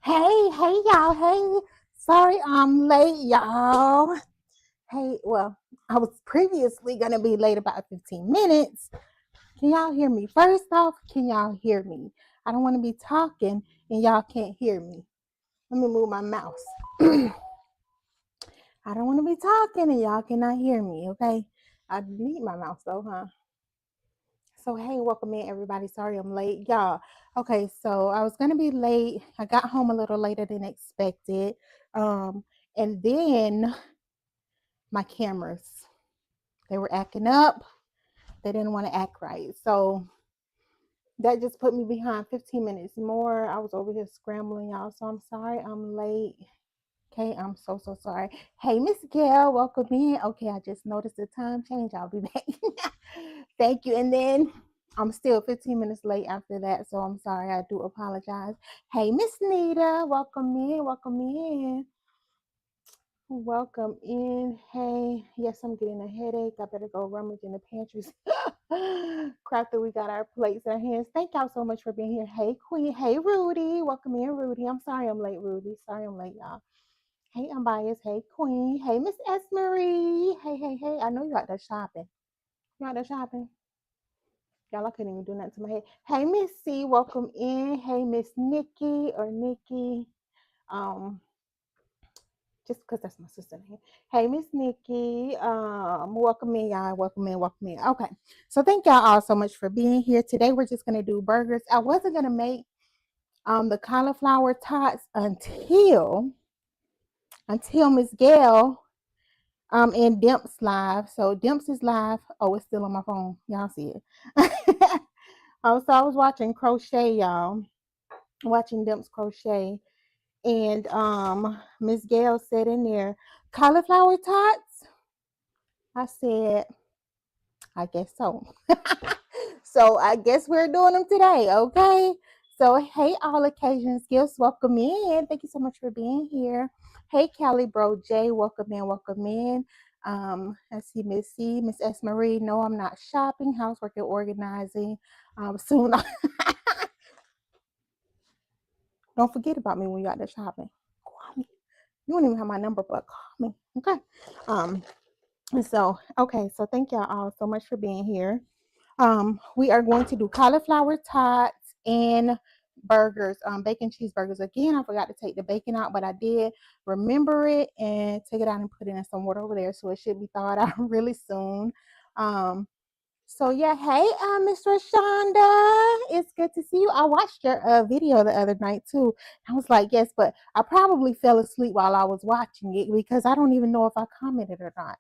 Hey, y'all. Hey, sorry I'm late, y'all. Hey, well, I was previously going to be late about 15 minutes. Can y'all hear me? First off, can y'all hear me? I don't want to be talking and y'all can't hear me. Let me move my mouse. I don't want to be talking and y'all cannot hear me, okay? I need my mouse though, huh? So, hey, welcome in, everybody. Sorry I'm late. Y'all, okay, so I was going to be late. I got home a little later than expected. Um, and then my cameras, they were acting up. They didn't want to act right. So that just put me behind 15 minutes more. I was over here scrambling, y'all. So I'm sorry I'm late. Okay, I'm so sorry. Hey, Miss Gail, welcome in. Okay, I just noticed the time change. I'll be back. Thank you. And then I'm still 15 minutes late after that, so I'm sorry. I do apologize. Hey, Miss Nita, welcome in. Welcome in. Welcome in. Hey, yes, I'm getting a headache. I better go rummage in the pantries. Crap that we got our plates in our hands. Thank y'all so much for being here. Hey, Queen. Hey, Rudy. Welcome in, Rudy. I'm sorry I'm late, Rudy. Sorry I'm late, y'all. Hey, Unbiased. Hey, Queen. Hey, Miss S. Marie. Hey. I know you out there shopping. You out there shopping? Y'all, I couldn't even do nothing to my head. Hey, Miss C. Welcome in. Hey, Miss Nikki or Nikki. Um, just because that's my sister name. Hey, Miss Nikki. Welcome in, y'all. Welcome in. Okay. So thank y'all all so much for being here. Today we're just gonna do burgers. I wasn't gonna make the cauliflower tots until Miss Gail in Dimps live. So Dimps is live. Oh, it's still on my phone. Y'all see it. So I was watching crochet, y'all. Watching Dimps crochet. And Miss Gail said in there, cauliflower tots. I said, I guess so. So I guess we're doing them today, okay? So hey, all occasions gifts, welcome in. Thank you so much for being here. Hey, Callie Bro J, welcome in, welcome in. I see Miss C, Miss S Marie. No, I'm not shopping, housework and organizing. Soon. Don't forget about me when you're out there shopping. Call me. You don't even have my number, but call me, okay? So thank y'all all so much for being here. We are going to do cauliflower tots and burgers, bacon cheeseburgers. Again, I forgot to take the bacon out, but I did remember it and take it out and put it in some water over there, so it should be thawed out really soon. So yeah, hey, Miss Rashonda, it's good to see you. I watched your video the other night too. I was like, yes, but I probably fell asleep while I was watching it because I don't even know if I commented or not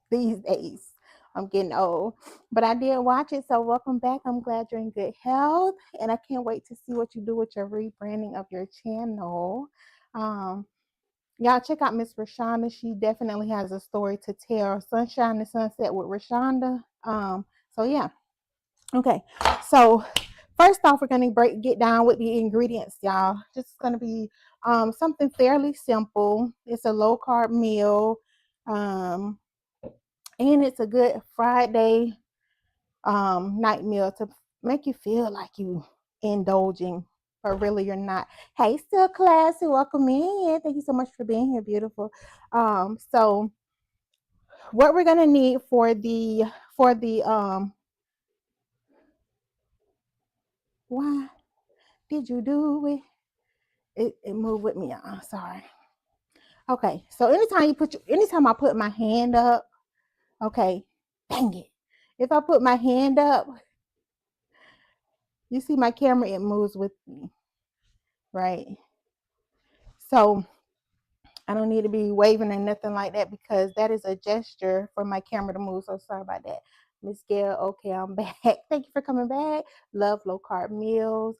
these days. I'm getting old, but I did watch it. So welcome back. I'm glad you're in good health, and I can't wait to see what you do with your rebranding of your channel. Um, Y'all check out Miss Rashonda. She definitely has a story to tell. Sunshine and Sunset with Rashonda. So yeah. Okay. So first off, we're gonna get down with the ingredients, y'all. Just gonna be something fairly simple. It's a low carb meal. Um, and it's a good Friday night meal to make you feel like you indulging, but really you're not. Hey, still classy, welcome in. Thank you so much for being here, beautiful. So what we're gonna need for the why did you do it? It moved with me, y'all. Sorry. Okay, so anytime I put my hand up, okay, dang it. If I put my hand up, you see my camera, it moves with me, right? So I don't need to be waving or nothing like that because that is a gesture for my camera to move. So sorry about that. Miss Gail, okay, I'm back. Thank you for coming back. Love low carb meals.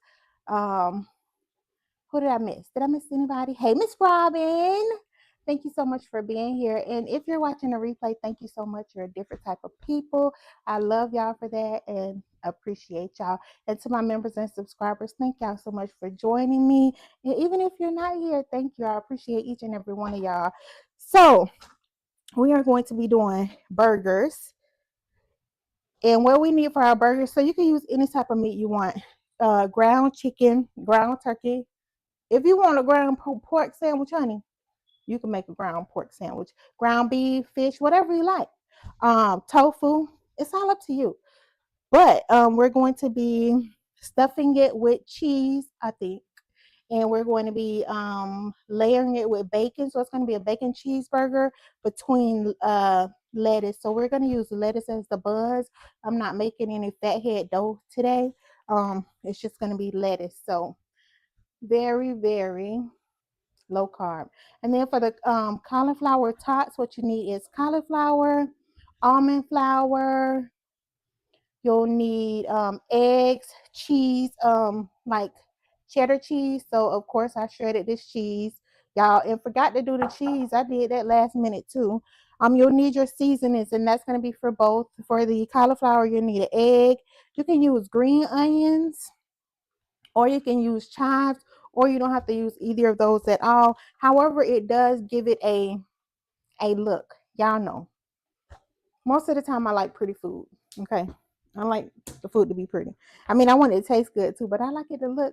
Who did I miss? Did I miss anybody? Hey, Miss Robin. Thank you so much for being here. And if you're watching a replay, thank you so much. You're a different type of people. I love y'all for that and appreciate y'all. And to my members and subscribers, thank y'all so much for joining me. And even if you're not here, thank you. I appreciate each and every one of y'all. So we are going to be doing burgers. And what we need for our burgers, so you can use any type of meat you want. Ground chicken, ground turkey, If you want a ground pork sandwich, honey, you can make a ground pork sandwich. Ground beef, fish, whatever you like. Tofu, it's all up to you. But we're going to be stuffing it with cheese, I think. And we're going to be layering it with bacon. So it's going to be a bacon cheeseburger between lettuce. So we're going to use lettuce as the buzz. I'm not making any fathead dough today. It's just going to be lettuce. So very, very low carb. And then for the cauliflower tots, what you need is cauliflower, almond flour. You'll need eggs, cheese, like cheddar cheese. So of course I shredded this cheese, y'all, and forgot to do the cheese. I did that last minute too. You'll need your seasonings, and that's going to be for both. For the cauliflower, you'll need an egg. You can use green onions, or you can use chives, or you don't have to use either of those at all. However, it does give it a look. Y'all know. Most of the time I like pretty food. Okay. I like the food to be pretty. I mean, I want it to taste good too, but I like it to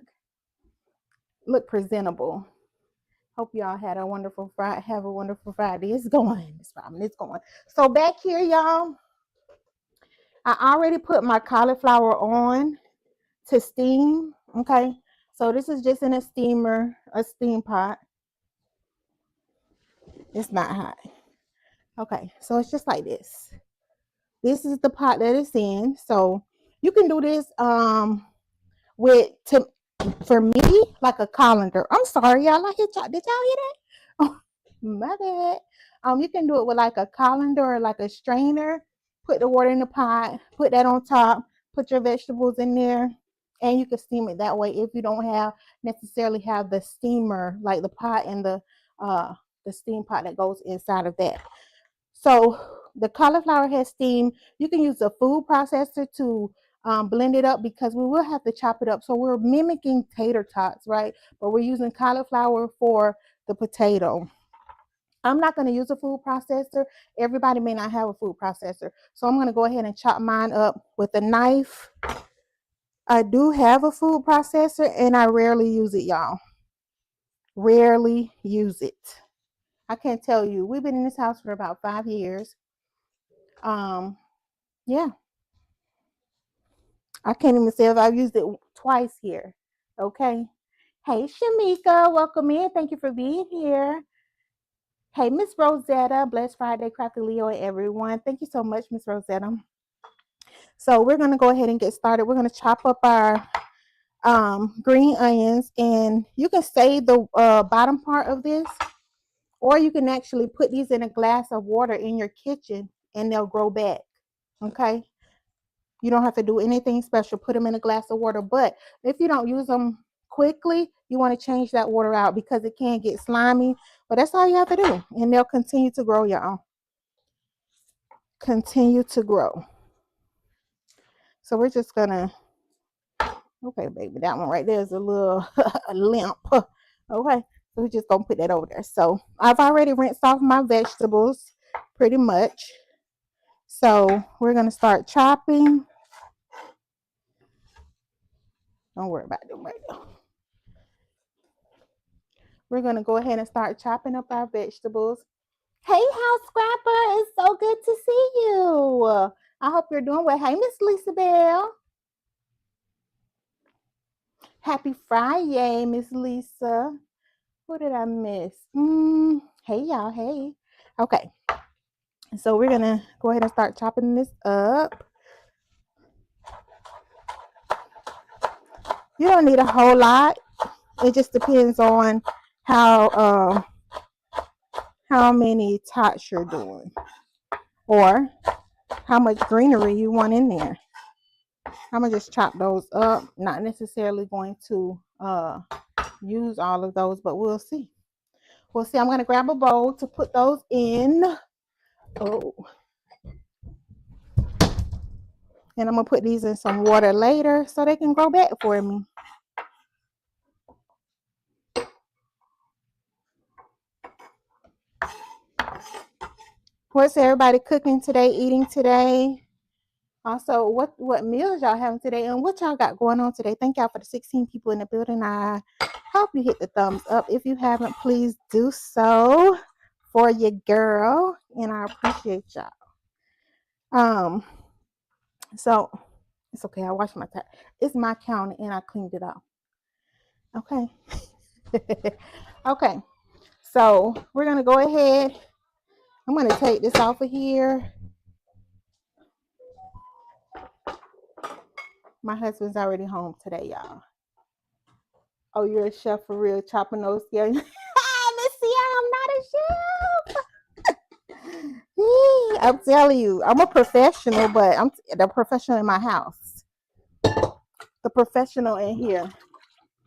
look presentable. Hope y'all had a wonderful Friday. Have a wonderful Friday. It's going. It's going. So back here, y'all, I already put my cauliflower on to steam. Okay. So this is just in a steamer, a steam pot. It's not hot. Okay. So it's just like this. This is the pot that it's in. So you can do this for me, like a colander. I'm sorry, y'all. Did y'all hear that? Oh, my bad. You can do it with like a colander or like a strainer. Put the water in the pot, put that on top, put your vegetables in there, and you can steam it that way if you don't necessarily have the steamer, like the pot and the steam pot that goes inside of that. So the cauliflower has steam. You can use a food processor to blend it up, because we will have to chop it up. So we're mimicking tater tots, right? But we're using cauliflower for the potato. I'm not going to use a food processor. Everybody may not have a food processor. So I'm going to go ahead and chop mine up with a knife. I do have a food processor, and I rarely use it, y'all. Rarely use it. I can't tell you. We've been in this house for about 5 years. Yeah. I can't even say if I've used it twice here. Okay. Hey, Shamika, welcome in. Thank you for being here. Hey, Miss Rosetta, blessed Friday, Crafty Leo, and everyone. Thank you so much, Miss Rosetta. So we're going to go ahead and get started. We're going to chop up our green onions, and you can save the bottom part of this, or you can actually put these in a glass of water in your kitchen and they'll grow back. Okay. You don't have to do anything special. Put them in a glass of water. But if you don't use them quickly, you want to change that water out because it can get slimy. But that's all you have to do. And they'll continue to grow, y'all. Continue to grow. So we're just going to, okay, baby, that one right there is a little limp. Okay, so we're just going to put that over there. So I've already rinsed off my vegetables pretty much. So we're going to start chopping. Don't worry about them right now. We're going to go ahead and start chopping up our vegetables. Hey, House Scrapper, it's so good to see you. I hope you're doing well. Hey, Miss Lisa Bell. Happy Friday, Miss Lisa. What did I miss? Hey, y'all. Hey. Okay. So we're going to go ahead and start chopping this up. You don't need a whole lot. It just depends on how many tots you're doing, or how much greenery you want in there. I'm gonna just chop those up. Not necessarily going to use all of those, but we'll see. We'll see. I'm gonna grab a bowl to put those in. Oh, and I'm gonna put these in some water later so they can grow back for me. What's everybody cooking today, eating today? Also, what meals y'all having today, and what y'all got going on today? Thank y'all for the 16 people in the building. I Hope you hit the thumbs up. If you haven't, please do so for your girl, and I appreciate y'all. So it's okay. I washed my tap. It's my counter, and I cleaned it up. Okay. Okay. So we're gonna go ahead. I'm gonna take this off of here. My husband's already home today, y'all. Oh, you're a chef for real, chopping those scales. Missy, I'm not a chef. I'm telling you, I'm a professional, but I'm the professional in my house. The professional in here.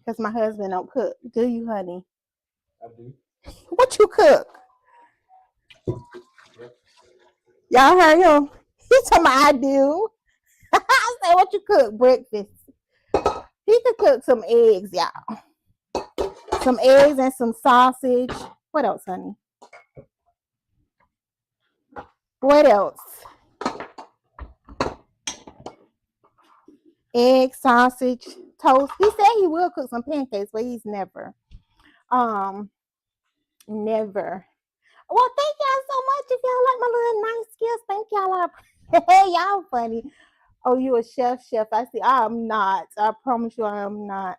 Because my husband don't cook. Do you, honey? I do. What you cook? Y'all heard him? He told me I do. I say, what you cook? Breakfast. He could cook some eggs, y'all. Some eggs and some sausage. What else, honey? What else? Egg, sausage, toast. He said he will cook some pancakes, but he's never. Never. Well, thank y'all so much. If y'all like my little nice skills, thank y'all. Hey, y'all funny. Oh, you a chef? I see. I'm not. I promise you, I'm not.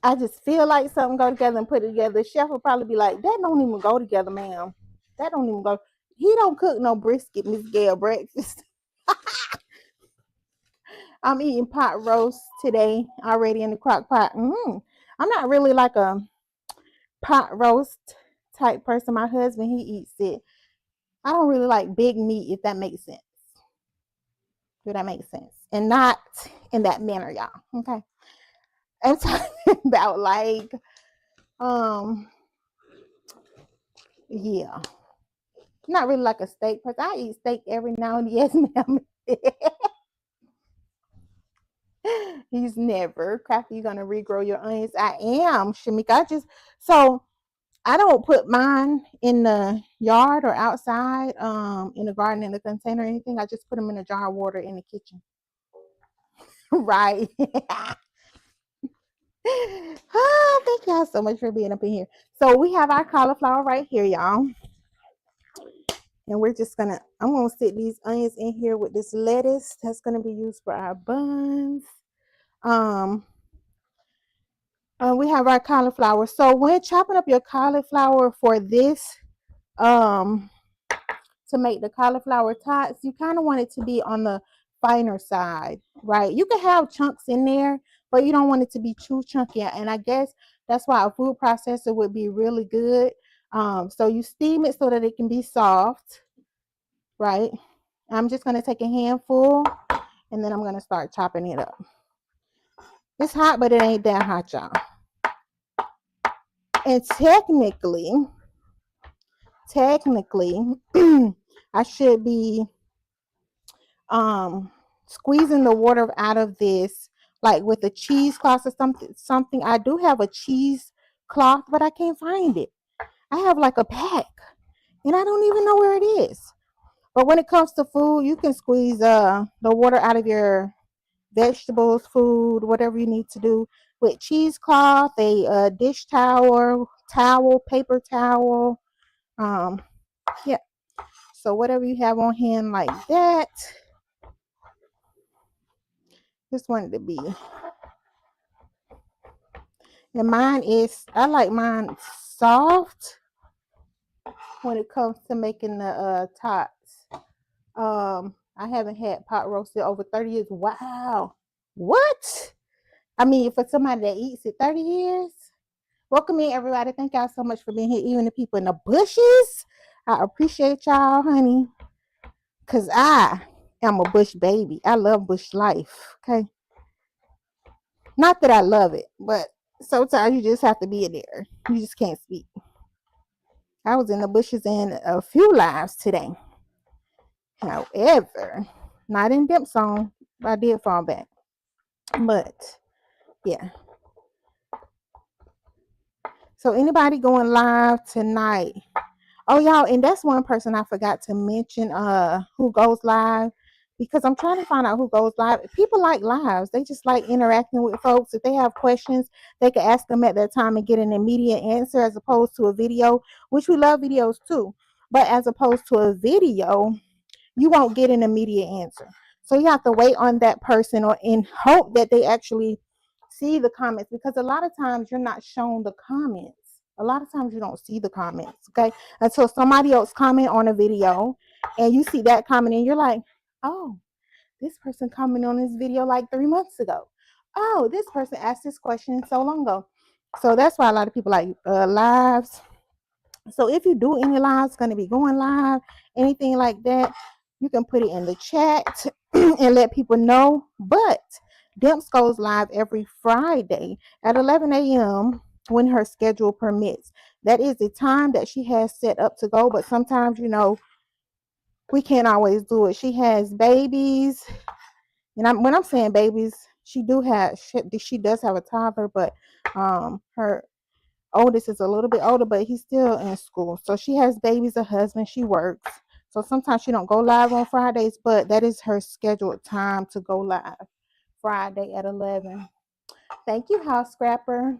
I just feel like something go together and put it together. The chef will probably be like, that don't even go together, ma'am. That don't even go. He don't cook no brisket, Miss Gail, breakfast. I'm eating pot roast today already in the crock pot. I'm not really like a pot roast type person. My husband, he eats it. I don't really like big meat, if that makes sense. If that makes sense. And not in that manner, y'all. Okay. I'm talking about like, yeah. Not really like a steak person. I eat steak every now and then. Yes, ma'am. He's never. Crafty, you're gonna regrow your onions. I am, Shamika. I don't put mine in the yard or outside, in the garden, in the container or anything. I just put them in a jar of water in the kitchen. Right. Oh, thank y'all so much for being up in here. So we have our cauliflower right here, y'all. And we're just gonna, I'm gonna stick these onions in here with this lettuce that's gonna be used for our buns. We have our cauliflower. So when chopping up your cauliflower for this, to make the cauliflower tots, you kind of want it to be on the finer side, right? You can have chunks in there, but you don't want it to be too chunky. And I guess that's why a food processor would be really good. So you steam it so that it can be soft, right? I'm just going to take a handful and then I'm going to start chopping it up. It's hot, but it ain't that hot, y'all. And technically, I should be squeezing the water out of this like with a cheesecloth or something. I do have a cheesecloth, but I can't find it. I have like a pack and I don't even know where it is. But when it comes to food, you can squeeze the water out of your vegetables, food, whatever you need to do with cheesecloth, a dish towel, paper towel. Yeah. So whatever you have on hand like that. Just wanted to be. And I like mine soft when it comes to making the tots. I haven't had pot roasted over 30 years. Wow. What? I mean, for somebody that eats it 30 years. Welcome in, everybody. Thank y'all so much for being here. Even the people in the bushes. I appreciate y'all, honey. Because I am a bush baby. I love bush life. Okay. Not that I love it, but sometimes you just have to be in there. You just can't speak. I was in the bushes in a few lives today. However, not in dip song. I did fall back. But yeah. So anybody going live tonight? Oh, y'all, and that's one person I forgot to mention who goes live because I'm trying to find out who goes live. People like lives. They just like interacting with folks. If they have questions, they can ask them at that time and get an immediate answer as opposed to a video, which we love videos too. But as opposed to a video, you won't get an immediate answer. So you have to wait on that person or in hope that they actually see the comments, because a lot of times you're not shown the comments. A lot of times you don't see the comments, okay? Until somebody else comment on a video and you see that comment and you're like, oh, this person commented on this video like 3 months ago. Oh, this person asked this question so long ago. So that's why a lot of people like lives. So if you do any lives, going to be going live, anything like that, you can put it in the chat and let people know. But Dimps goes live every Friday at 11 a.m. when her schedule permits. That is the time that she has set up to go. But sometimes, we can't always do it. She has babies. And when I'm saying babies, she does have a toddler, but her oldest is a little bit older, but he's still in school. So she has babies, a husband, she works. So sometimes she don't go live on Fridays, but that is her scheduled time to go live, Friday at 11. Thank you, House Scrapper.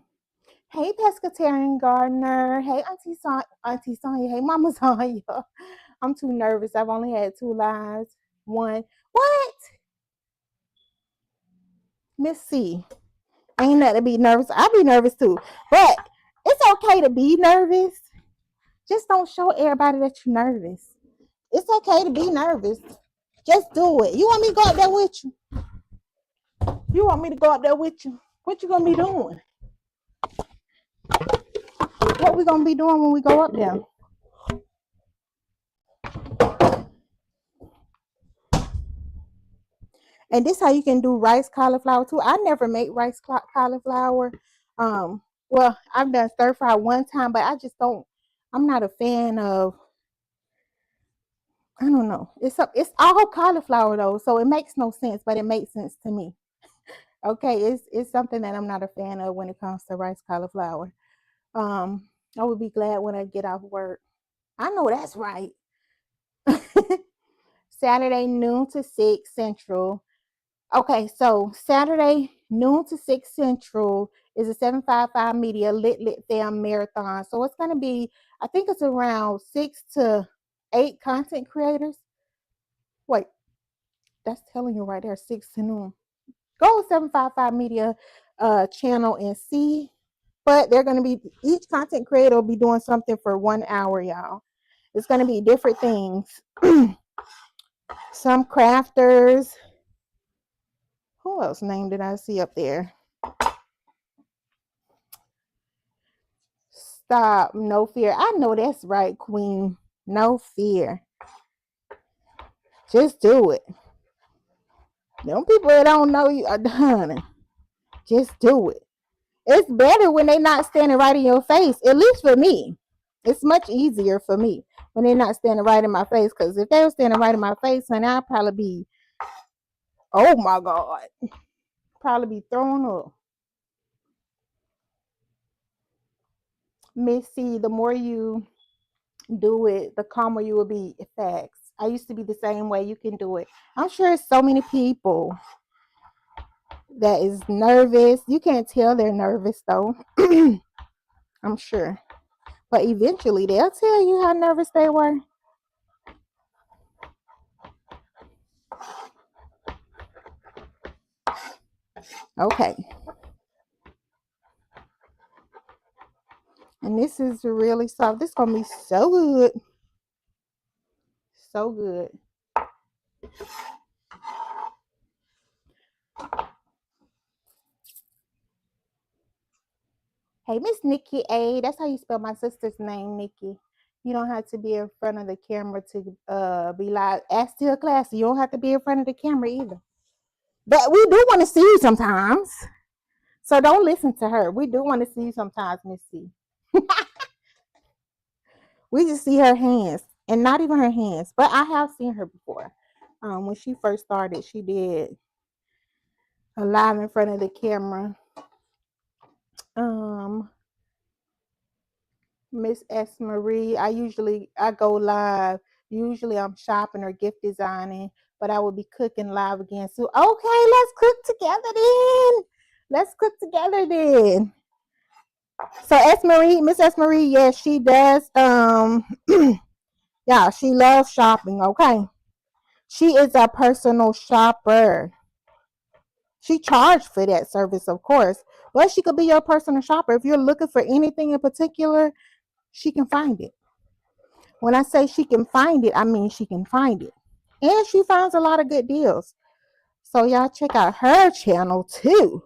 Hey, Pescatarian Gardener. Hey, Auntie Sonya. Hey, Mama Sonya. I'm too nervous. I've only had 2 lives. One. What? Miss C. Ain't nothing to be nervous. I be nervous too. But it's okay to be nervous. Just don't show everybody that you're nervous. It's okay to be nervous. Just do it. You want me to go up there with you? You want me to go up there with you? What you gonna be doing? What we gonna be doing when we go up there? And this how you can do rice cauliflower too. I never make rice cauliflower. Well, I've done stir fry one time, but I'm not a fan of, I don't know. It's all cauliflower though, so it makes no sense, but it makes sense to me. Okay, it's something that I'm not a fan of when it comes to rice cauliflower. I would be glad when I get off work. I know that's right. Saturday noon to 6 Central. Okay, so Saturday noon to 6 Central is a 755 Media Lit Fam Marathon. So it's going to be, I think it's around 6 to 8 content creators. Wait, that's telling you right there, 6 to noon. Go to 755 Media channel and see. But they're going to be, each content creator will be doing something for 1 hour, y'all. It's going to be different things. Some crafters. Who else name did I see up there? Stop. No fear. I know that's right, Queen. No fear. Just do it. Them people that don't know you are done. Just do it. It's better when they're not standing right in your face. At least for me. It's much easier for me when they're not standing right in my face. Because if they were standing right in my face, honey, I'd probably be, oh my God. Probably be thrown up. Missy, the more you do it, the calmer you will be. Facts. I used to be the same way. You can do it. I'm sure so many people that is nervous. You can't tell they're nervous though. I'm sure. But eventually they'll tell you how nervous they were. Okay. And this is really soft. This is going to be so good. So good. Hey, Miss Nikki A. That's how you spell my sister's name, Nikki. You don't have to be in front of the camera to be live. Ask to a class. You don't have to be in front of the camera either. But we do want to see you sometimes. So don't listen to her. We do want to see you sometimes, Miss C. We just see her hands. And not even her hands. But I have seen her before. When she first started, she did a live in front of the camera. Miss S. Marie, I go live. Usually I'm shopping or gift designing, but I will be cooking live again soon. Okay, let's cook together then. Let's cook together then. So Miss S. Marie, yes, she does. Yeah, she loves shopping. Okay, she is a personal shopper. She charged for that service, of course, but she could be your personal shopper. If you're looking for anything in particular, she can find it. When I say she can find it, I mean she can find it. And she finds a lot of good deals. So y'all check out her channel too.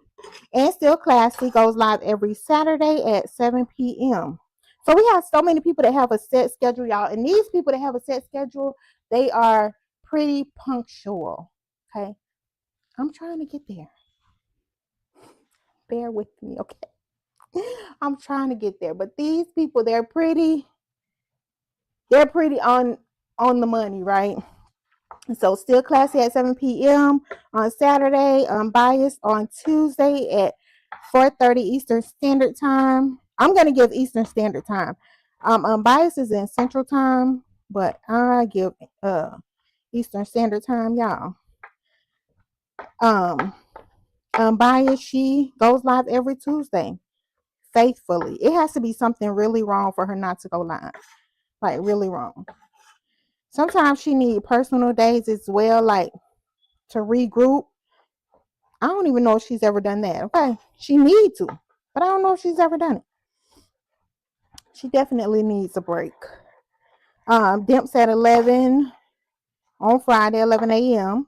And Still Classy goes live every Saturday at 7 p.m. So we have so many people that have a set schedule, y'all. And these people that have a set schedule, they are pretty punctual. Okay. I'm trying to get there. Bear with me, okay? I'm trying to get there. But these people, they're pretty on the money, right? So Still Classy at 7 p.m. on Saturday, Unbiased on Tuesday at 4:30 Eastern Standard Time. I'm going to give Eastern Standard Time. Unbiased is in Central Time, but I give Eastern Standard Time, y'all. Unbiased, she goes live every Tuesday, faithfully. It has to be something really wrong for her not to go live, like really wrong. Sometimes she needs personal days as well, like to regroup. I don't even know if she's ever done that. Okay, she needs to, but I don't know if she's ever done it. She definitely needs a break. Dimps at 11 on Friday, 11 a.m.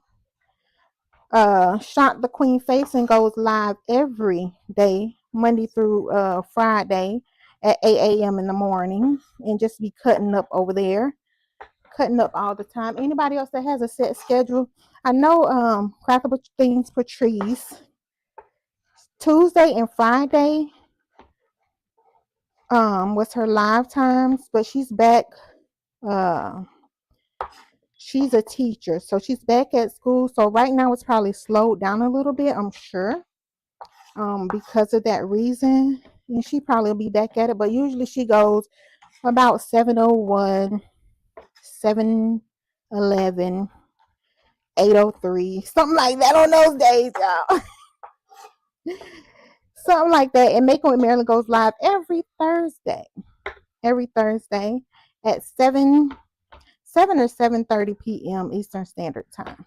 Shot the Queen Facing goes live every day, Monday through Friday at 8 a.m. in the morning, and just be cutting up over there. Cutting up all the time. Anybody else that has a set schedule? I know Cracker Things Patrice, Tuesday and Friday was her live times, but she's back. She's a teacher, so she's back at school. So right now it's probably slowed down a little bit, I'm sure, because of that reason. And she probably will be back at it, but usually she goes about 7:01, 7:11, 8:03, something like that on those days, y'all. Something like that. And Making with Marilyn goes live every Thursday at 7 or 7:30 p.m. Eastern Standard Time.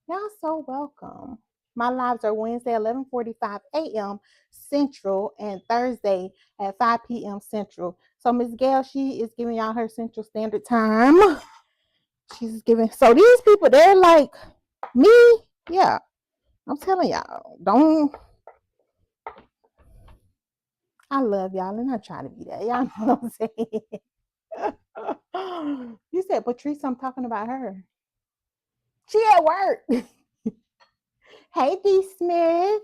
Y'all so welcome. My lives are Wednesday 11:45 a.m. Central and Thursday at 5 p.m. Central. So Miss Gail, she is giving y'all her Central Standard Time. She's giving. So these people, they're like me. Yeah, I'm telling y'all. Don't. I love y'all, and I try to be that. Y'all know what I'm saying. You said Patrice, I'm talking about her. She at work. Hey, D. Smith.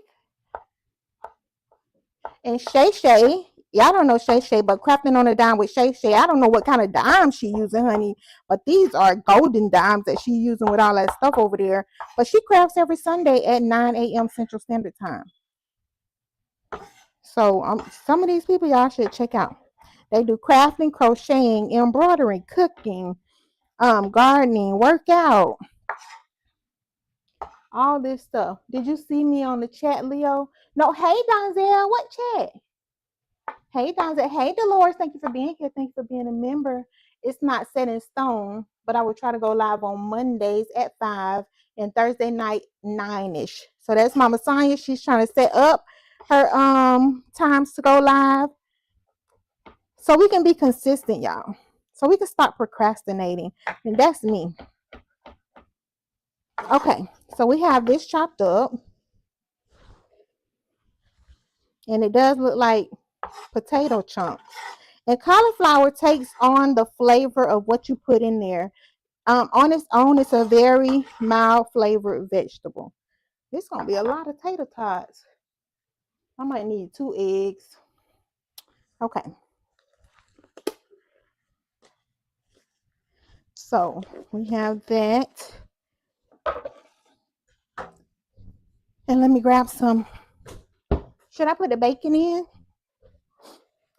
And Shay Shay. Y'all don't know Shay Shay, but Crafting on a Dime with Shay Shay. I don't know what kind of dime she using, honey, but these are golden dimes that she using with all that stuff over there. But she crafts every Sunday at 9 a.m. Central Standard Time. So some of these people y'all should check out. They do crafting, crocheting, embroidery, cooking, gardening, workout, all this stuff. Did you see me on the chat, Leo? No, hey Donzel, what chat? Hey Donzel, hey Dolores, thank you for being here. Thank you for being a member. It's not set in stone, but I will try to go live on Mondays at 5 and Thursday night 9ish. So that's Mama Sonia. She's trying to set up her times to go live. So we can be consistent, y'all. So we can stop procrastinating. And that's me. Okay, so we have this chopped up. And it does look like potato chunks. And cauliflower takes on the flavor of what you put in there. On its own, it's a very mild flavored vegetable. It's going to be a lot of tater tots. I might need 2 eggs. Okay. So we have that. And let me grab some. Should I put the bacon in?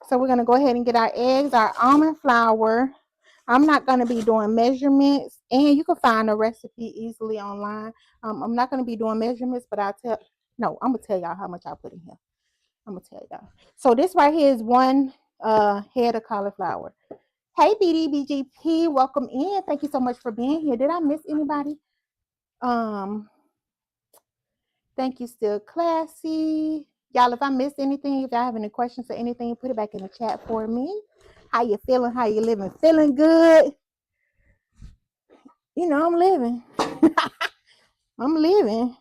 So we're going to go ahead and get our eggs, our almond flour. I'm not going to be doing measurements, and you can find a recipe easily online. I'm not going to be doing measurements, but I'm going to tell y'all how much I put in here. I'm going to tell y'all. So this right here is one head of cauliflower. Hey, BDBGP, welcome in. Thank you so much for being here. Did I miss anybody? Thank you, Still Classy. Y'all, if I missed anything, if y'all have any questions or anything, put it back in the chat for me. How you feeling? How you living? Feeling good? You know, I'm living. I'm living.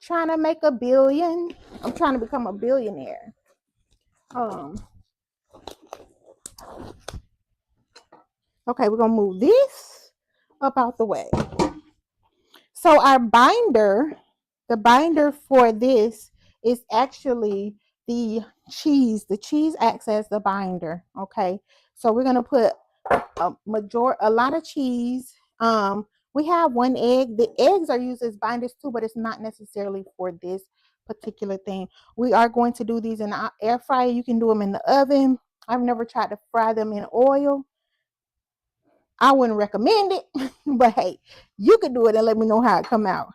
Trying to make $1 billion. I'm trying to become a billionaire. Okay, we're gonna move this up out the way. So our binder, the binder for this is actually the cheese. The cheese acts as the binder. Okay, so we're gonna put a lot of cheese. We have 1 egg. The eggs are used as binders too, but it's not necessarily for this particular thing. We are going to do these in the air fryer. You can do them in the oven. I've never tried to fry them in oil. I wouldn't recommend it, but hey, you can do it and let me know how it come out.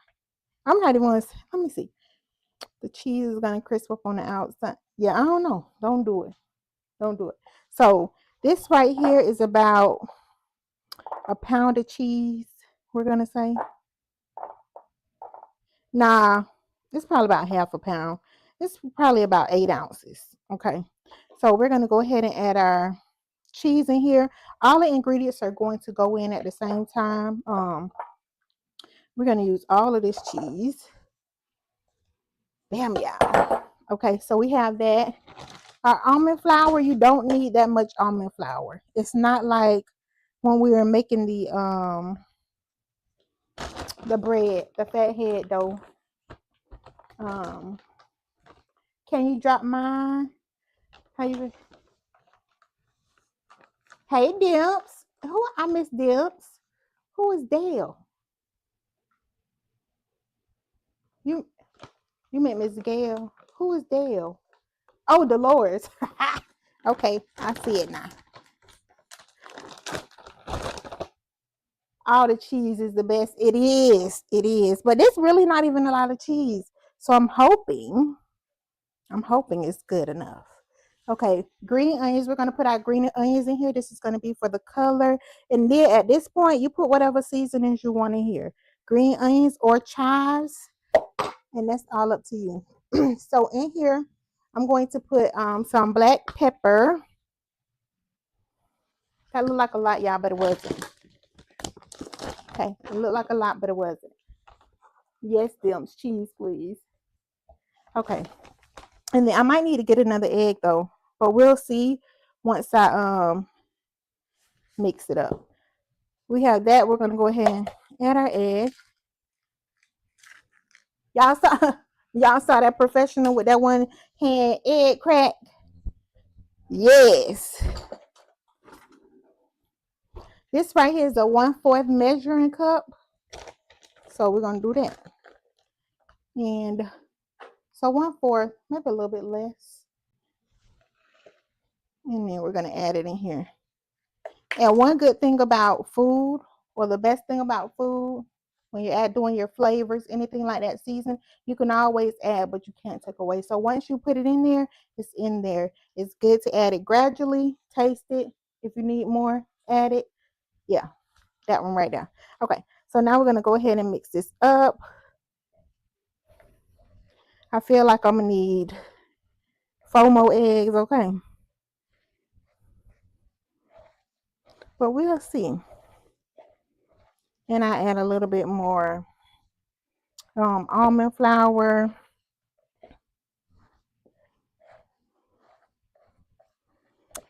I'm not even let me see. The cheese is gonna crisp up on the outside. Yeah, I don't know. Don't do it. Don't do it. So this right here is about a pound of cheese, we're gonna say. Nah, it's probably about half a pound. It's probably about 8 ounces. Okay, so we're gonna go ahead and add our cheese in here. All the ingredients are going to go in at the same time. We're gonna use all of this cheese. Bam, yeah. Okay, so we have that. Our almond flour, you don't need that much almond flour. It's not like when we were making the bread, the fathead dough. Can you drop mine? How you? Hey, Dimps. Who? I miss Dimps. Who is Dale? You meant Miss Gail. Who is Dale? Oh, Dolores. Okay, I see it now. All the cheese is the best. It is. It is. But it's really not even a lot of cheese. So I'm hoping it's good enough. Okay, green onions. We're going to put our green onions in here. This is going to be for the color. And then at this point, you put whatever seasonings you want in here. Green onions or chives. And that's all up to you. So in here, I'm going to put some black pepper. That looked like a lot, y'all, but it wasn't. Okay, it looked like a lot, but it wasn't. Yes, Dimps, cheese, please. Okay. And then I might need to get another egg though, but we'll see once I mix it up. We have that. We're gonna go ahead and add our egg. Y'all saw that professional with that one hand egg crack? Yes. This right here is a 1/4 measuring cup. So we're gonna do that. And so 1/4, maybe a little bit less. And then we're gonna add it in here. And one good thing about food, or the best thing about food, when you're doing your flavors, anything like that, season, you can always add, but you can't take away. So once you put it in there, it's in there. It's good to add it gradually, taste it. If you need more, add it. Yeah, that one right there. Okay, so now we're gonna go ahead and mix this up. I feel like I'm gonna need 4 more eggs, okay? But we'll see. And I add a little bit more almond flour.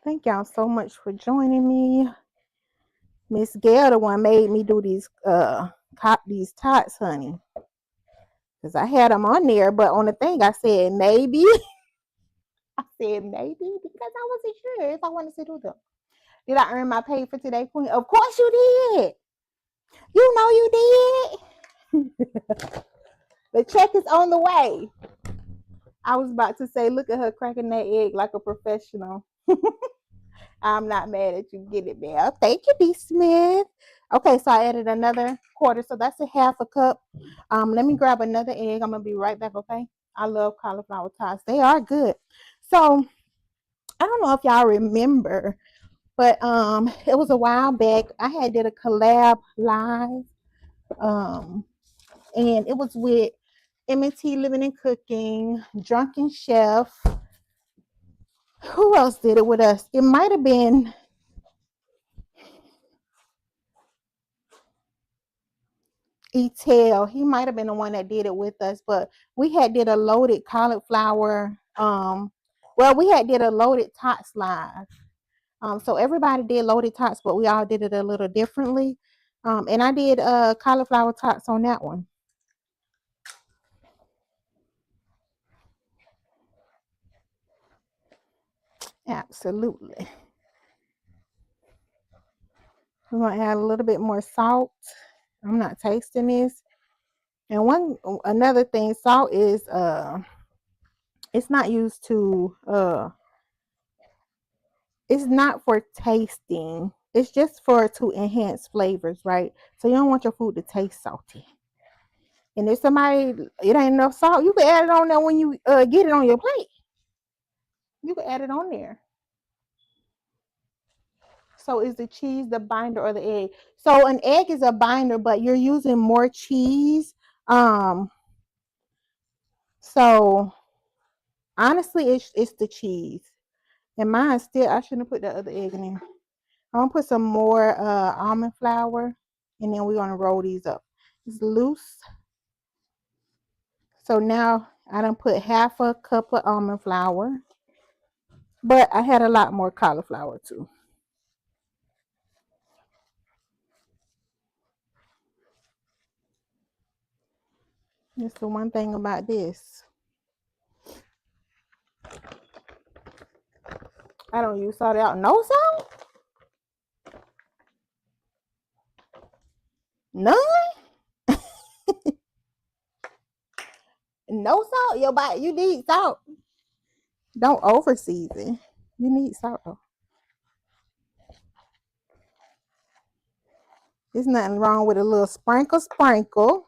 Thank y'all so much for joining me. Miss Gail, the one made me do these tots, honey. Because I had them on there, but on the thing I said maybe. I said maybe because I wasn't sure if I wanted to do them. Did I earn my pay for today, Queen? Of course you did. You know you did. The check is on the way. I was about to say, look at her cracking that egg like a professional. I'm not mad at you. Get it, man. Thank you, D. Smith. Okay, so I added another quarter, so that's a half a cup. Let me grab another egg. I'm gonna be right back. Okay. I love cauliflower tots. They are good. So I don't know if y'all remember, but it was a while back. I had did a collab live, and it was with M&T Living and Cooking, Drunken Chef. Who else did it with us? It might have been Etel. He might have been the one that did it with us, but we had did a loaded cauliflower. Well, we had did a loaded tots live. So everybody did loaded tots, but we all did it a little differently. And I did cauliflower tots on that one. Absolutely. We're gonna add a little bit more salt. I'm not tasting this. And another thing, salt is it's not used to it's not for tasting. It's just to enhance flavors, right? So you don't want your food to taste salty. And if somebody it ain't enough salt, you can add it on there when you get it on your plate. You can add it on there. So is the cheese the binder or the egg? So an egg is a binder, but you're using more cheese. So honestly, it's the cheese. And mine still, I shouldn't have put that other egg in there. I'm gonna put some more almond flour, and then we're gonna roll these up. It's loose. So now I done put half a cup of almond flour, but I had a lot more cauliflower too. That's the one thing about this. I don't use salt out. No salt? None? No salt? Your body, you need salt. Don't over season. You need salt though. There's nothing wrong with a little sprinkle.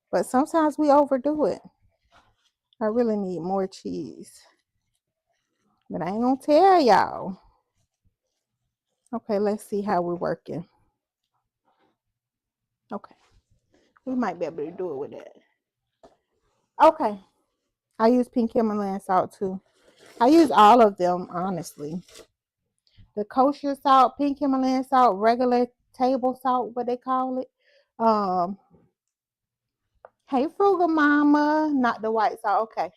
But sometimes we overdo it. I really need more cheese. But I ain't gonna tell y'all. Okay, let's see how we're working. Okay. We might be able to do it with that. Okay. I use pink Himalayan salt too. I use all of them, honestly. The kosher salt, pink Himalayan salt, regular table salt, what they call it. Hey, Frugal Mama, not the white salt. Okay.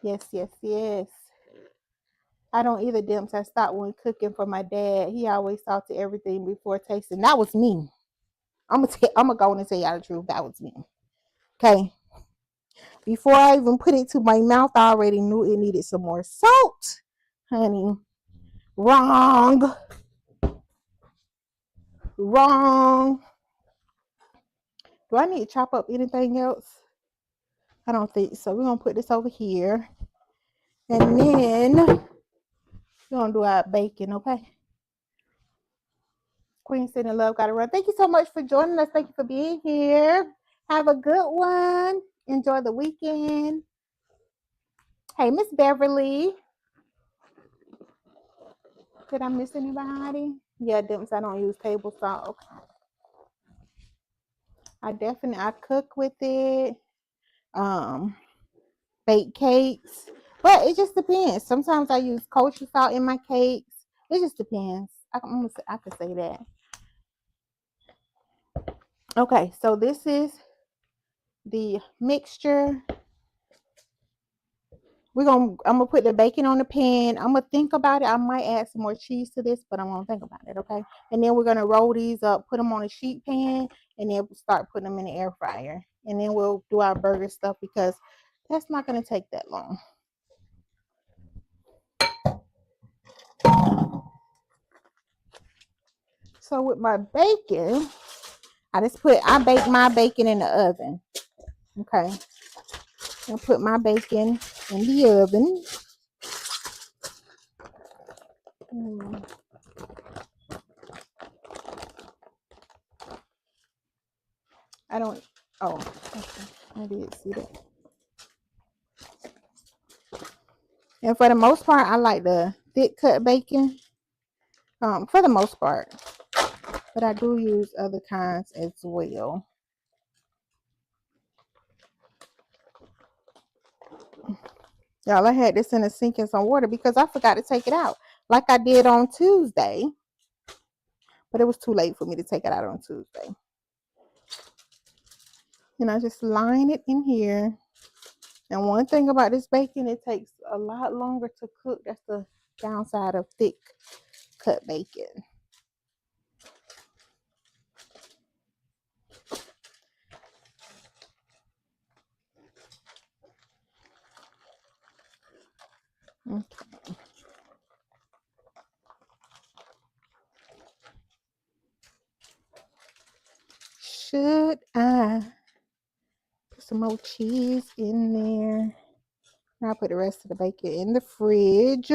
Yes. I don't either, Dimps. I stopped when cooking for my dad. He always salted everything before tasting. That was me. I'm gonna go and tell y'all the truth. That was me. Okay. Before I even put it to my mouth, I already knew it needed some more salt. Honey. Wrong. Do I need to chop up anything else? I don't think so. We're gonna put this over here. And then we're gonna do our bacon, okay? Queen City Love Gotta Run. Thank you so much for joining us. Thank you for being here. Have a good one. Enjoy the weekend. Hey, Miss Beverly. Did I miss anybody? Yeah, Dimps, I don't use table salt. Okay. I cook with it. Bake cakes. But it just depends. Sometimes I use kosher salt in my cakes. It just depends. I could say that. Okay, so this is the mixture. I'm gonna put the bacon on the pan. I'm gonna think about it. I might add some more cheese to this, but I'm gonna think about it, okay? And then we're gonna roll these up, put them on a sheet pan, and then start putting them in the air fryer. And then we'll do our burger stuff because that's not gonna take that long. So with my bacon, I bake my bacon in the oven. Okay. I'll put my bacon in the oven. Hmm. I don't. Oh, okay. I did see that. And for the most part, I like the thick cut bacon. For the most part, but I do use other kinds as well. Y'all, I had this in the sink in some water because I forgot to take it out like I did on Tuesday. But it was too late for me to take it out on Tuesday. And I just line it in here. And one thing about this bacon, it takes a lot longer to cook. That's the downside of thick cut bacon. Okay. Should I put some more cheese in there? I'll put the rest of the bacon in the fridge.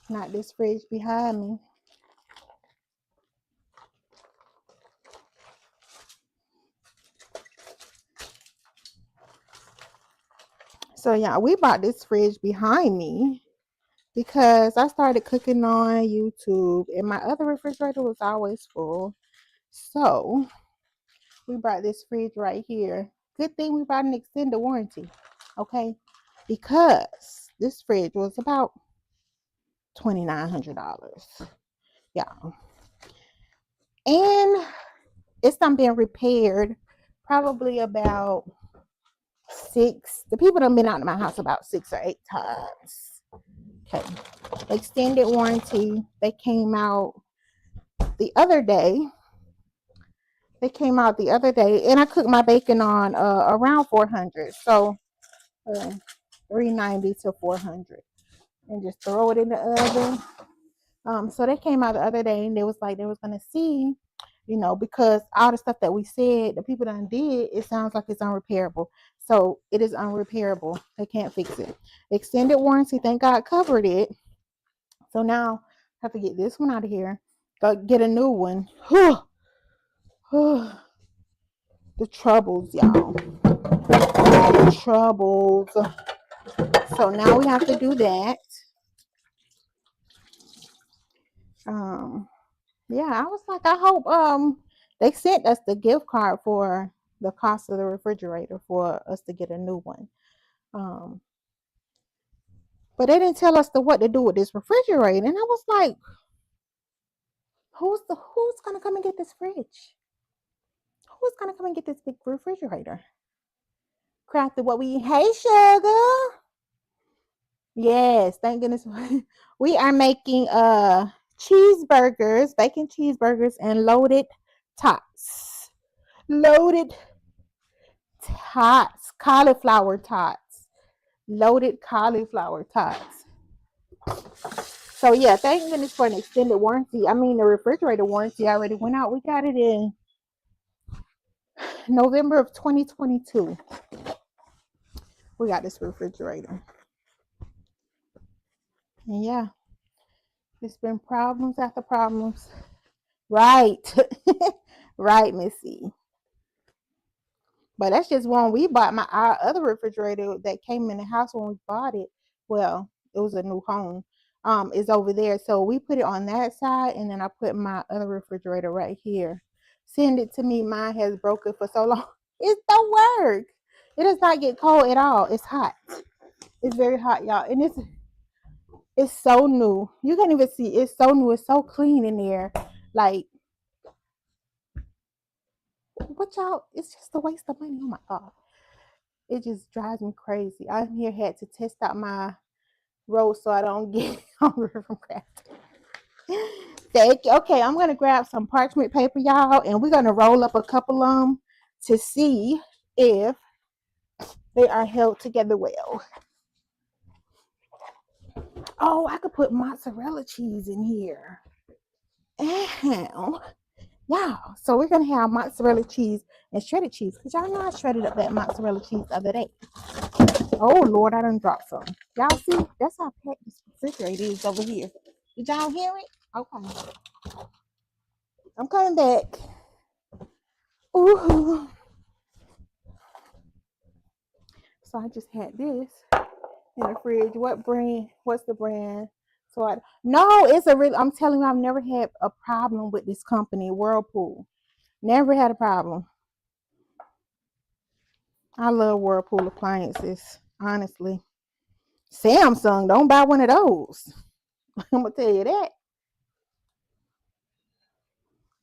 Not this fridge behind me. So yeah, we bought this fridge behind me because I started cooking on YouTube and my other refrigerator was always full. So we brought this fridge right here. Good thing we brought an extended warranty, okay? Because this fridge was about $2,900. Yeah. And it's done being repaired probably about the people done been out of my house about 6 or 8 times. Okay. Extended warranty. They came out the other day. And I cooked my bacon on around 400. So 390 to 400. And just throw it in the oven. So they came out the other day and they was like they was gonna see, because all the stuff that we said the people done did, it sounds like it's unrepairable. So it is unrepairable. They can't fix it. Extended warranty, thank God, covered it. So now I have to get this one out of here. Go get a new one. The troubles, y'all. The troubles. So now we have to do that. Yeah, I was like, I hope they sent us the gift card for the cost of the refrigerator for us to get a new one. But they didn't tell us what to do with this refrigerator. And I was like, who's gonna come and get this fridge? Who's gonna come and get this big refrigerator? Crafted what we eat. Hey, sugar. Yes, thank goodness. We are making cheeseburgers, bacon cheeseburgers, and loaded tots. Loaded tots, cauliflower tots, loaded cauliflower tots. So yeah, thank goodness for an extended warranty. I mean, the refrigerator warranty already went out. We got it in November of 2022. We got this refrigerator. And yeah, it's been problems after problems. Right. Right, Missy. But that's just one we bought. Our other refrigerator that came in the house when we bought it, well, it was a new home, is over there. So we put it on that side, and then I put my other refrigerator right here. Send it to me. Mine has broken for so long. It don't work. It does not get cold at all. It's hot. It's very hot, y'all. And it's so new. You can't even see. It's so new. It's so clean in there. Like, what y'all? It's just a waste of money. Oh my God. It just drives me crazy. I here had to test out my roast so I don't get hungry from crafting. Thank you. Okay, I'm gonna grab some parchment paper, y'all, and we're gonna roll up a couple of them to see if they are held together well. Oh, I could put mozzarella cheese in here. Yeah, so we're gonna have mozzarella cheese and shredded cheese because y'all know I shredded up that mozzarella cheese the other day. Oh Lord, I done dropped some. Y'all see, that's how packed this refrigerator is over here. Did y'all hear it? Okay. I'm coming back. Ooh. So I just had this in the fridge. What brand? What's the brand? So no, it's a real. I'm telling you, I've never had a problem with this company, Whirlpool. Never had a problem. I love Whirlpool appliances, honestly. Samsung, don't buy one of those. I'm gonna tell you that.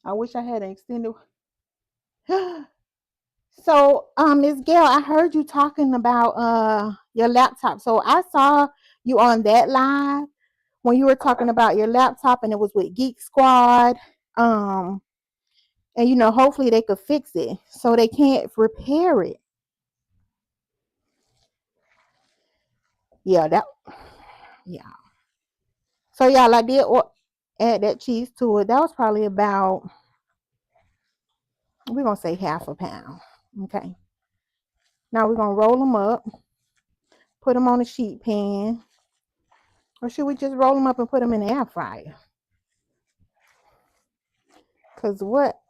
I wish I had an extended. So, Miss Gail, I heard you talking about your laptop. So I saw you on that live when you were talking about your laptop, and it was with Geek Squad. And hopefully they could fix it. So they can't repair it. Yeah, yeah. So y'all, I did add that cheese to it. That was probably about, we're gonna say half a pound. Okay. Now we're gonna roll them up, put them on a sheet pan, or should we just roll them up and put them in the air fryer? Cause what?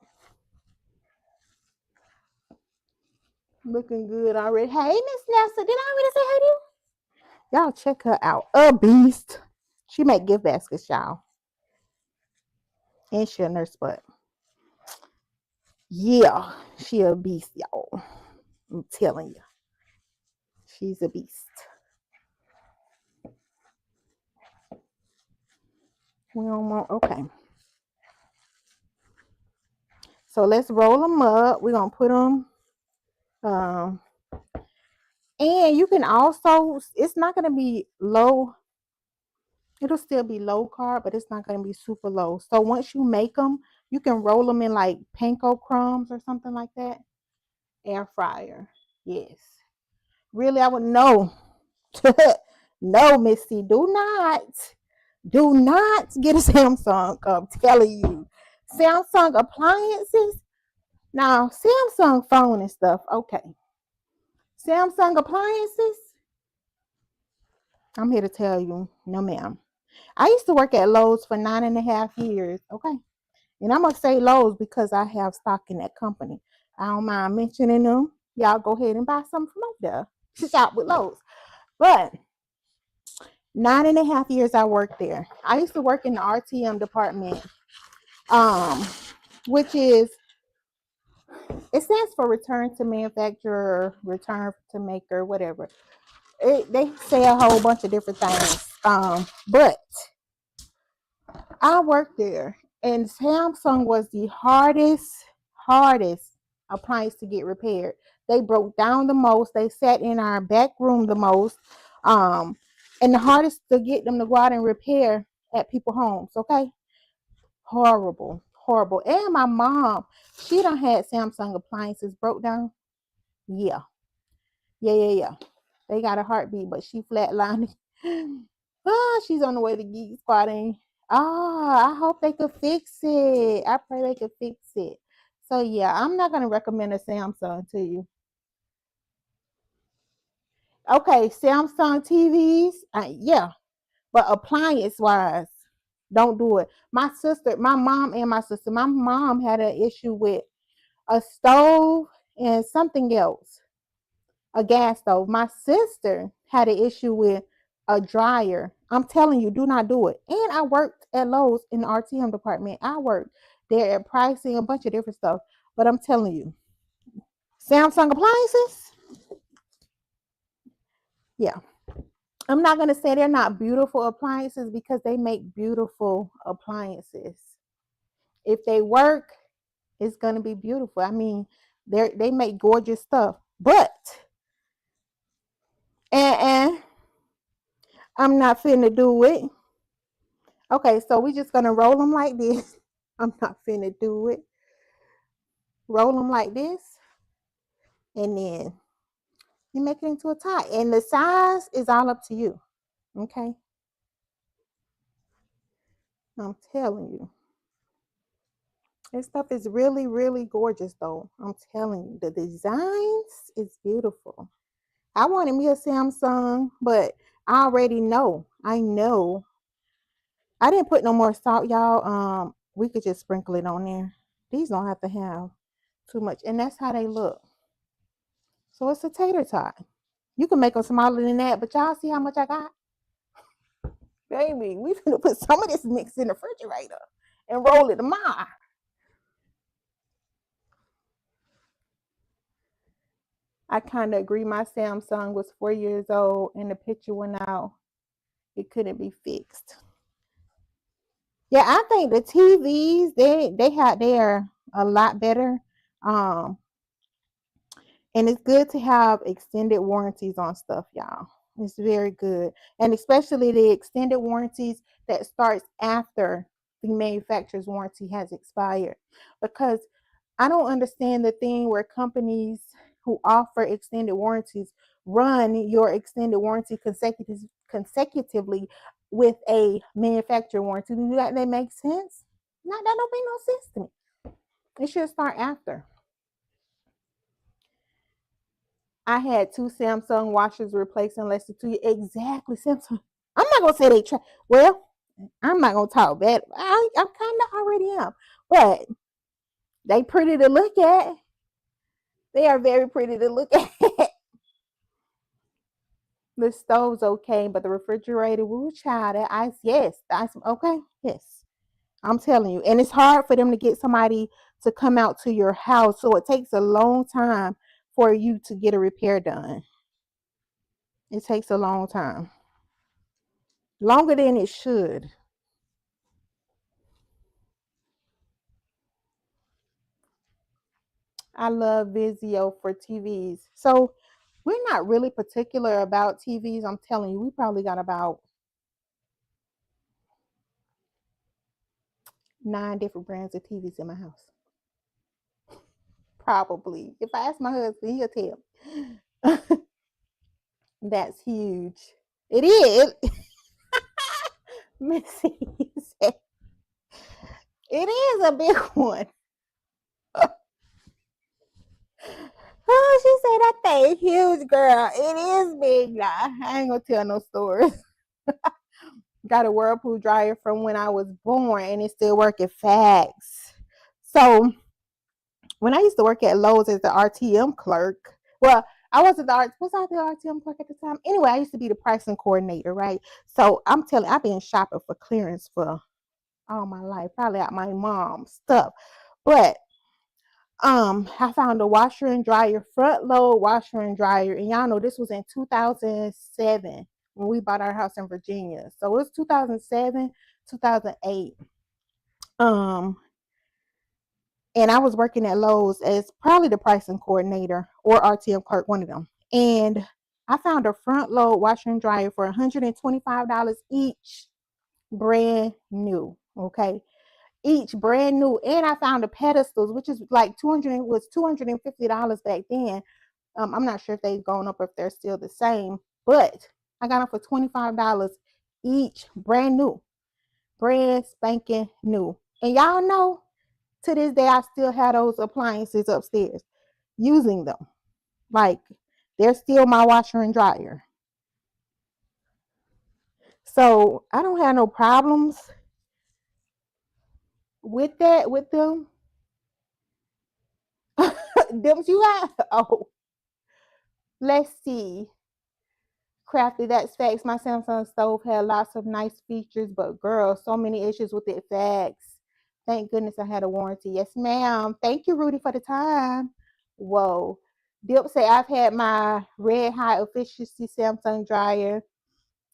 Looking good already. Hey, Miss Nessa, did I already say hey to you? Y'all check her out. A beast. She make gift baskets, y'all. And she a nurse, but yeah, she a beast, y'all. I'm telling you. She's a beast. We don't want, okay. So let's roll them up. We're gonna put them, and you can also, it's not gonna be low. It'll still be low carb, but it's not gonna be super low. So once you make them, you can roll them in like panko crumbs or something like that. Air fryer. Yes. Really, I would know. No, Missy, do not get a Samsung. I'm telling you. Samsung appliances. Now, Samsung phone and stuff, okay. Samsung appliances, I'm here to tell you, no ma'am. I used to work at Lowe's for 9.5 years, okay? And I'm going to say Lowe's because I have stock in that company. I don't mind mentioning them. Y'all go ahead and buy something from over there. Shop with Lowe's. But 9.5 years I worked there. I used to work in the RTM department, which is, it stands for return to manufacturer, return to maker, whatever. They say a whole bunch of different things. But I worked there, and Samsung was the hardest appliance to get repaired. They broke down the most. They sat in our back room the most. And the hardest to get them to go out and repair at people's homes. Okay, horrible. And my mom, she done had Samsung appliances broke down. Yeah. They got a heartbeat, but she flatlined. She's on the way to Geek Squad. I hope they could fix it. I pray they could fix it. So yeah, I'm not gonna recommend a Samsung to you. Okay, Samsung TVs, yeah, but appliance wise, don't do it. My mom had an issue with a stove and something else, a gas stove. My sister had an issue with a dryer. I'm telling you, do not do it. And I worked at Lowe's in the RTM department. I worked there at pricing, a bunch of different stuff. But I'm telling you, Samsung appliances, yeah. I'm not going to say they're not beautiful appliances because they make beautiful appliances. If they work, it's going to be beautiful. I mean, they make gorgeous stuff. But and I'm not finna do it. Okay, so we just gonna roll them like this. I'm not finna do it. Roll them like this, and then you make it into a tie. And the size is all up to you. Okay, I'm telling you, this stuff is really, really gorgeous. Though I'm telling you, the designs is beautiful. I wanted me a Samsung, but I already know. I know I didn't put no more salt, y'all. We could just sprinkle it on there. These don't have to have too much. And that's how they look. So it's a tater tot. You can make them smaller than that, but y'all see how much I got? Baby, we finna put some of this mix in the refrigerator and roll it tomorrow. I kind of agree. My Samsung was 4 years old and the picture went out. It couldn't be fixed. Yeah, I think the TVs, they're a lot better. Um, and it's good to have extended warranties on stuff, y'all. It's very good. And especially the extended warranties that starts after the manufacturer's warranty has expired. Because I don't understand the thing where companies who offer extended warranties run your extended warranty consecutively with a manufacturer warranty. Do that make sense? No, that don't make no sense to me. It should start after. I had 2 Samsung washers replaced in less than 2 years. Exactly, Samsung. I'm not gonna say they try. Well, I'm not gonna talk bad. I'm kind of already am, but they pretty to look at. They are very pretty to look at. The stove's okay, but the refrigerator, woo child, that ice, yes, the ice, okay, yes. I'm telling you. And it's hard for them to get somebody to come out to your house. So it takes a long time for you to get a repair done. It takes a long time. Longer than it should. I love Vizio for TVs. So we're not really particular about TVs. I'm telling you, we probably got about 9 different brands of TVs in my house. Probably. If I ask my husband, he'll tell. That's huge. It is. Missy said, it is a big one. Oh, she said that thing huge, girl. It is big now. I ain't gonna tell no stories. Got a Whirlpool dryer from when I was born and it's still working. Facts. So when I used to work at Lowe's as the RTM clerk, well, I wasn't was I the RTM clerk at the time? Anyway, I used to be the pricing coordinator, right? So I'm telling, I've been shopping for clearance for all my life, probably out my mom's stuff. But I found a washer and dryer, front load washer and dryer, and y'all know this was in 2007 when we bought our house in Virginia. So it was 2007, 2008. And I was working at Lowe's as probably the pricing coordinator or RTM clerk, one of them. And I found a front load washer and dryer for $125 each, brand new. Okay, each brand new. And I found the pedestals, which is like $250 back then. I'm not sure if they've gone up or if they're still the same, but I got them for $25 each, brand new, brand spanking new. And y'all know, to this day, I still have those appliances upstairs using them. Like, they're still my washer and dryer. So I don't have no problems with that, with them. Them you got? Oh, let's see. Crafty, that's facts. My Samsung stove had lots of nice features, but girl, so many issues with it. Facts. Thank goodness I had a warranty. Yes, ma'am. Thank you, Rudy, for the time. Whoa. Dip say I've had my red high efficiency Samsung dryer,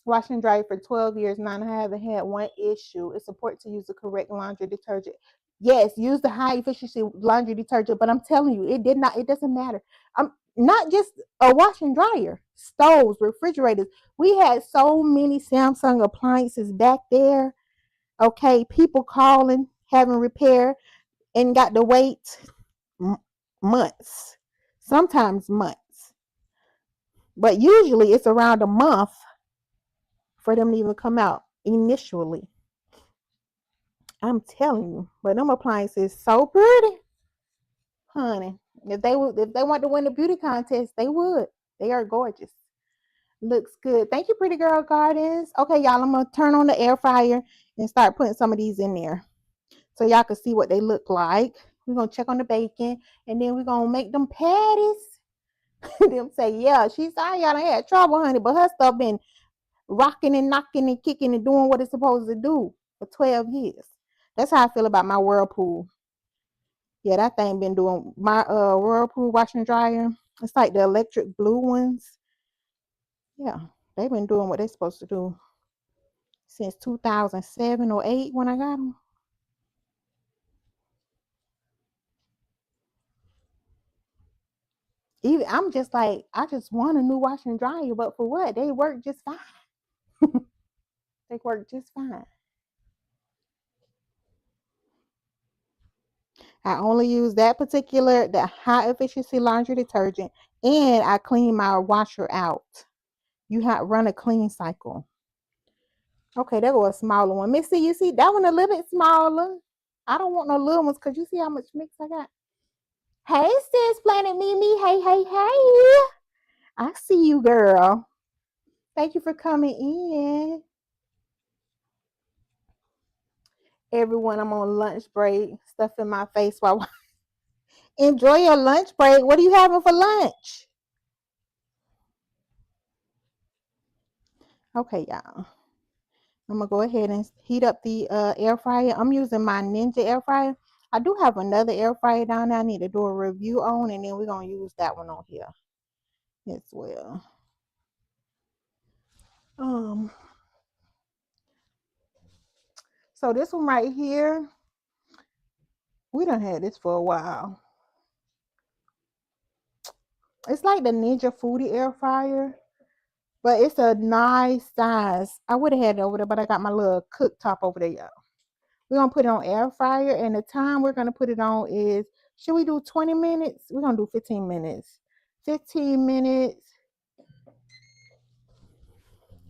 washing and dryer for 12 years now, and I haven't had one issue. It's important to use the correct laundry detergent. Yes, use the high efficiency laundry detergent, but I'm telling you, it doesn't matter. Not just a wash and dryer, stoves, refrigerators. We had so many Samsung appliances back there. Okay, people calling, having repair, and got to wait months, sometimes months. But usually it's around a month for them to even come out initially. I'm telling you, but them appliances so pretty, honey. If they want to win the beauty contest, they would. They are gorgeous. Looks good. Thank you, Pretty Girl Gardens. Okay, y'all, I'm gonna turn on the air fryer and start putting some of these in there so y'all can see what they look like. We're gonna check on the bacon, and then we're gonna make them patties. Them say, yeah, she's sorry y'all done had trouble, honey, but her stuff been rocking and knocking and kicking and doing what it's supposed to do for 12 years. That's how I feel about my Whirlpool. Yeah, that thing been doing my Whirlpool washer and dryer. It's like the electric blue ones. Yeah, they've been doing what they're supposed to do since 2007 or 8 when I got them. Even I'm just like, I just want a new washer and dryer, but for what? They work just fine. They work just fine. I only use that the high efficiency laundry detergent, and I clean my washer out. You have run a clean cycle. Okay, there goes a smaller one. Missy, you see that one a little bit smaller. I don't want no little ones because you see how much mix I got. Hey, sis, Planet Mimi. Hey, hey, hey. I see you, girl. Thank you for coming in. Everyone, I'm on lunch break. Stuff in my face while enjoy your lunch break. What are you having for lunch? Okay, y'all. I'm gonna go ahead and heat up the air fryer. I'm using my Ninja air fryer. I do have another air fryer down there I need to do a review on, and then we're gonna use that one on here as well. So this one right here, we done had this for a while. It's like the Ninja Foodie air fryer, but it's a nice size. I would have had it over there, but I got my little cooktop over there, y'all. We're gonna put it on air fryer, and the time we're gonna put it on is, should we do 20 minutes? We're gonna do 15 minutes. 15 minutes.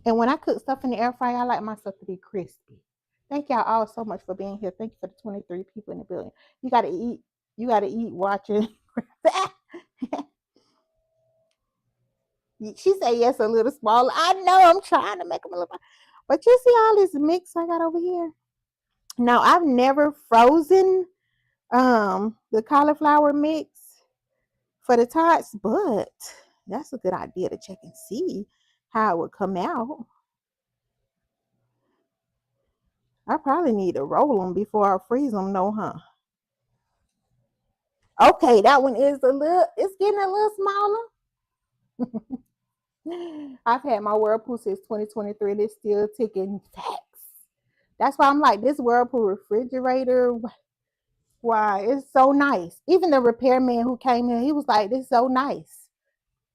And when I cook stuff in the air fryer, I like my stuff to be crispy. Thank y'all all so much for being here. Thank you for the 23 people in the building. You gotta eat. You gotta eat watching. She said yes, a little smaller. I know I'm trying to make them a little, but you see all this mix I got over here. Now I've never frozen the cauliflower mix for the tots, but that's a good idea to check and see how it would come out. I probably need to roll them before I freeze them, no, huh? Okay, that one is it's getting a little smaller. I've had my Whirlpool since 2023 and it's still ticking facts. That's why I'm like, this Whirlpool refrigerator, why, it's so nice. Even the repairman who came in, he was like, this is so nice.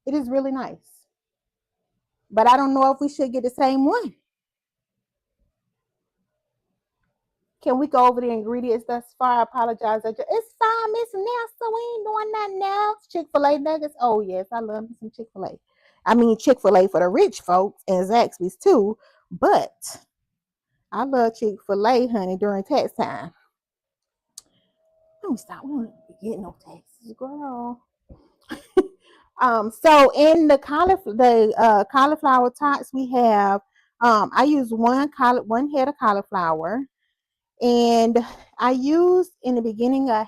It is really nice. But I don't know if we should get the same one. Can we go over the ingredients thus far? I apologize. It's fine, Miss Nelson. We ain't doing nothing else. Chick-fil-A nuggets. Oh, yes, I love me some Chick-fil-A. I mean, Chick-fil-A for the rich folks and Zaxby's too. But I love Chick-fil-A, honey, during tax time. Let me stop. We don't get no taxes, girl. So in the cauliflower tots, we have I use one head of cauliflower. And I used in the beginning like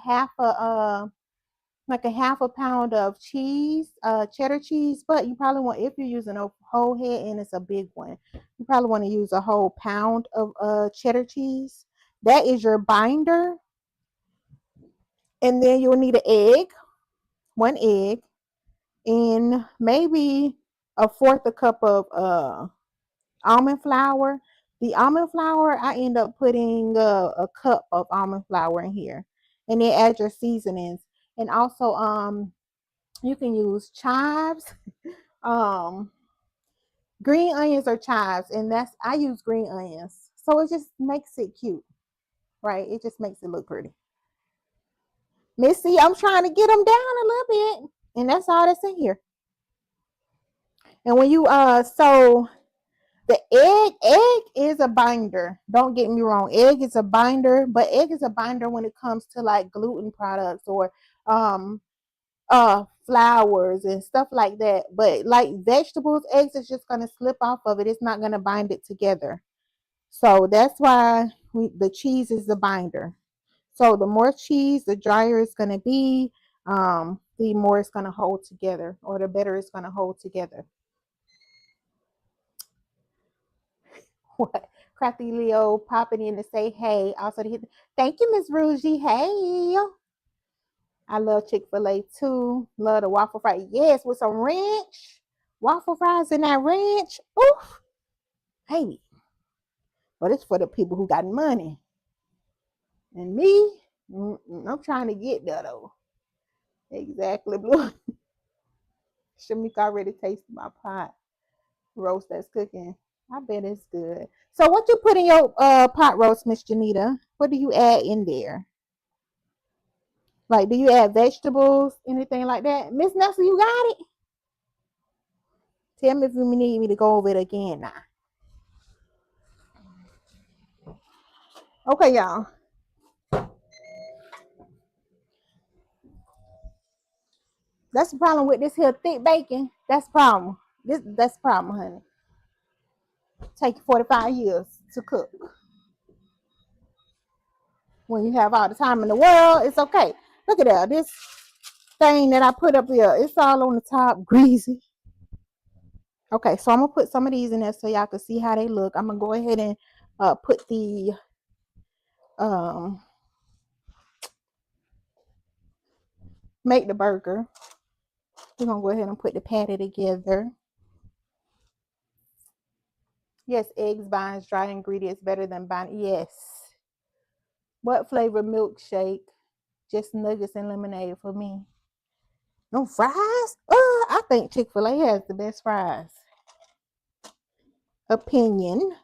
a half a pound of cheese, cheddar cheese, but you probably want, if you're using a whole head and it's a big one, you probably want to use a whole pound of cheddar cheese. That is your binder. And then you'll need an egg, one egg, and maybe a fourth a cup of almond flour. The almond flour, I end up putting a cup of almond flour in here, and then add your seasonings. And also, you can use chives, green onions or chives, and I use green onions, so it just makes it cute, right? It just makes it look pretty. Missy, I'm trying to get them down a little bit, and that's all that's in here. And when you so the egg is a binder. Don't get me wrong. Egg is a binder, but egg is a binder when it comes to like gluten products or flours and stuff like that. But like vegetables, eggs is just gonna slip off of it. It's not gonna bind it together. So that's why the cheese is the binder. So the more cheese, the drier it's going to be, the more it's going to hold together, or the better it's going to hold together. What? Crafty Leo popping in to say hey. Also to hit. Thank you, Miss Rougie. Hey. I love Chick-fil-A too. Love the waffle fries. Yes, with some ranch. Waffle fries in that ranch. Oof. Hey. But it's for the people who got money. And me, I'm trying to get there though. Exactly, Blue. Shamika already tasted my pot roast that's cooking. I bet it's good. So what you put in your pot roast, Miss Janita? What do you add in there? Like, do you add vegetables, anything like that? Miss Nestle, you got it? Tell me if you need me to go over it again now. Okay, y'all. That's the problem with this here thick bacon. That's the problem. That's the problem, honey. Take 45 years to cook. When you have all the time in the world, it's okay. Look at that. This thing that I put up here, it's all on the top, greasy. Okay, so I'm gonna put some of these in there so y'all can see how they look. I'm gonna go ahead and put the make the burger. We're gonna go ahead and put the patty together. Yes, eggs binds dry ingredients better than bind. Yes. What flavor milkshake? Just nuggets and lemonade for me. No fries? I think Chick-fil-A has the best fries. Opinion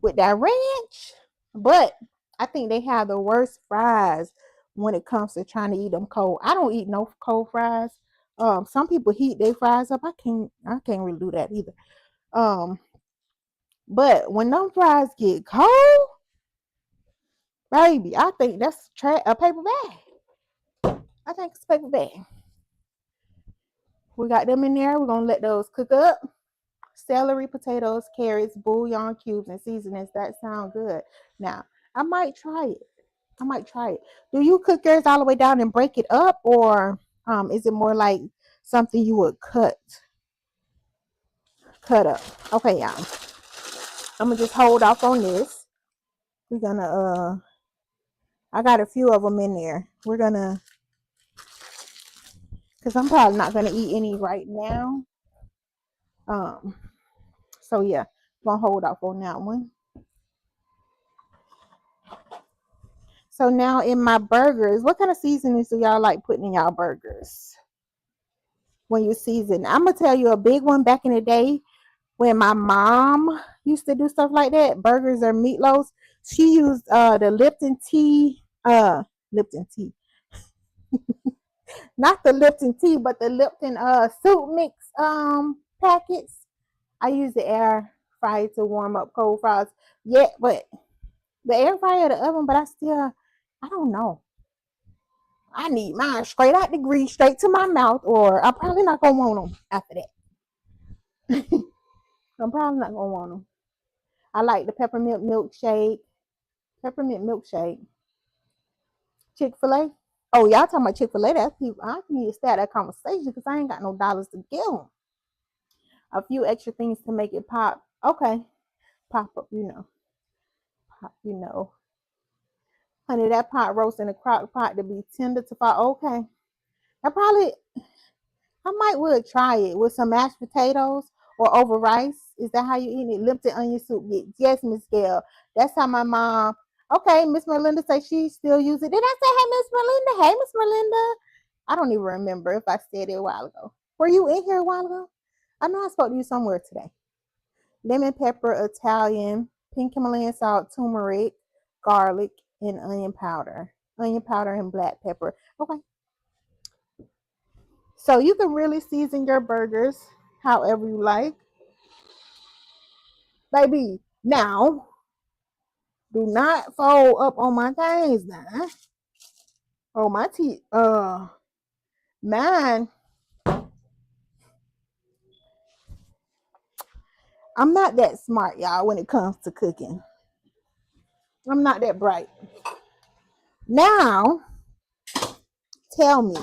with that ranch, but I think they have the worst fries when it comes to trying to eat them cold. I don't eat no cold fries. Some people heat their fries up. I can't really do that either. But when them fries get cold, baby, I think that's a paper bag. I think it's a paper bag. We got them in there. We're gonna let those cook up. Celery, potatoes, carrots, bouillon cubes, and seasonings. That sounds good. Now, I might try it. Do you cook yours all the way down and break it up, or is it more like something you would cut up? Okay, y'all. I'm gonna just hold off on this. We're gonna I got a few of them in there. We're gonna, because I'm probably not gonna eat any right now. So yeah, I'm gonna hold off on that one. So now in my burgers, what kind of seasonings do y'all like putting in y'all burgers when you season? I'm gonna tell you a big one back in the day when my mom used to do stuff like that, burgers or meatloaves. She used the Lipton tea, not the Lipton tea, but the Lipton soup mix packets. I use the air fryer to warm up cold fries. Yeah, but the air fryer, the oven, but I don't know. I need mine straight out the grease, straight to my mouth, or I'm probably not gonna want them after that. I'm probably not gonna want them. I like the peppermint milkshake. Chick-fil-A. Oh, y'all talking about Chick-fil-A? That's people. I need to start that conversation because I ain't got no dollars to give them. A few extra things to make it pop. Okay, pop up. Honey, that pot roast in a crock pot to be tender to fall. Okay, I might would try it with some mashed potatoes or over rice. Is that how you eat it? Lipton onion soup. Yes, Miss Gail. That's how my mom. Okay, Miss Merlinda say she still use it. Did I say hey, Miss Merlinda? Hey, Miss Merlinda. I don't even remember if I said it a while ago. Were you in here a while ago? I know I spoke to you somewhere today. Lemon pepper, Italian, pink Himalayan salt, turmeric, garlic, and onion powder. Onion powder and black pepper. Okay. So you can really season your burgers however you like. Baby, now, do not fold up on my things now. Oh, my teeth. Mine. I'm not that smart, y'all, when it comes to cooking. I'm not that bright. Now, tell me,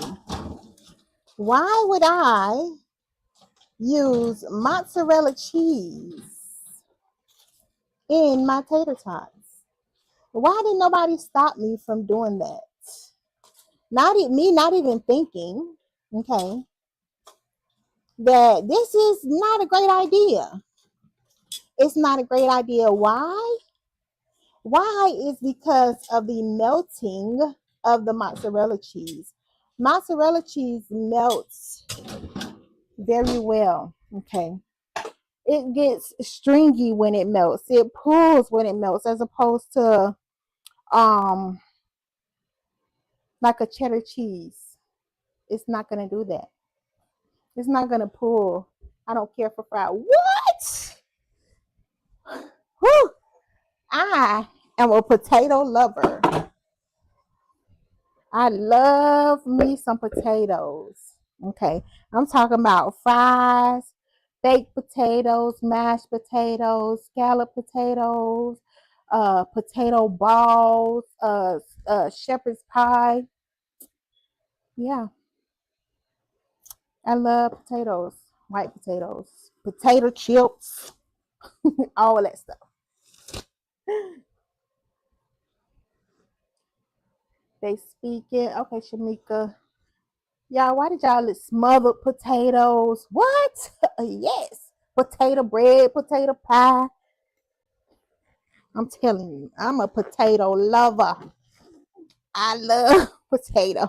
why would I use mozzarella cheese in my tater tots? Why did nobody stop me from doing that? Not even thinking, okay, that this is not a great idea. It's not a great idea. Why? Why is because of the melting of the mozzarella cheese. Mozzarella cheese melts very well, okay? It gets stringy when it melts. It pulls when it melts, as opposed to like a cheddar cheese. It's not gonna do that. It's not gonna pull. I don't care for fried. What? Whew. I am a potato lover. I love me some potatoes. Okay. I'm talking about fries, baked potatoes, mashed potatoes, scalloped potatoes, potato balls, shepherd's pie. Yeah, I love potatoes, white potatoes, potato chips, all that stuff. They speaking. Okay, Shamika. Y'all, why did y'all smothered potatoes? What? Yes. Potato bread, potato pie. I'm telling you, I'm a potato lover. I love potatoes.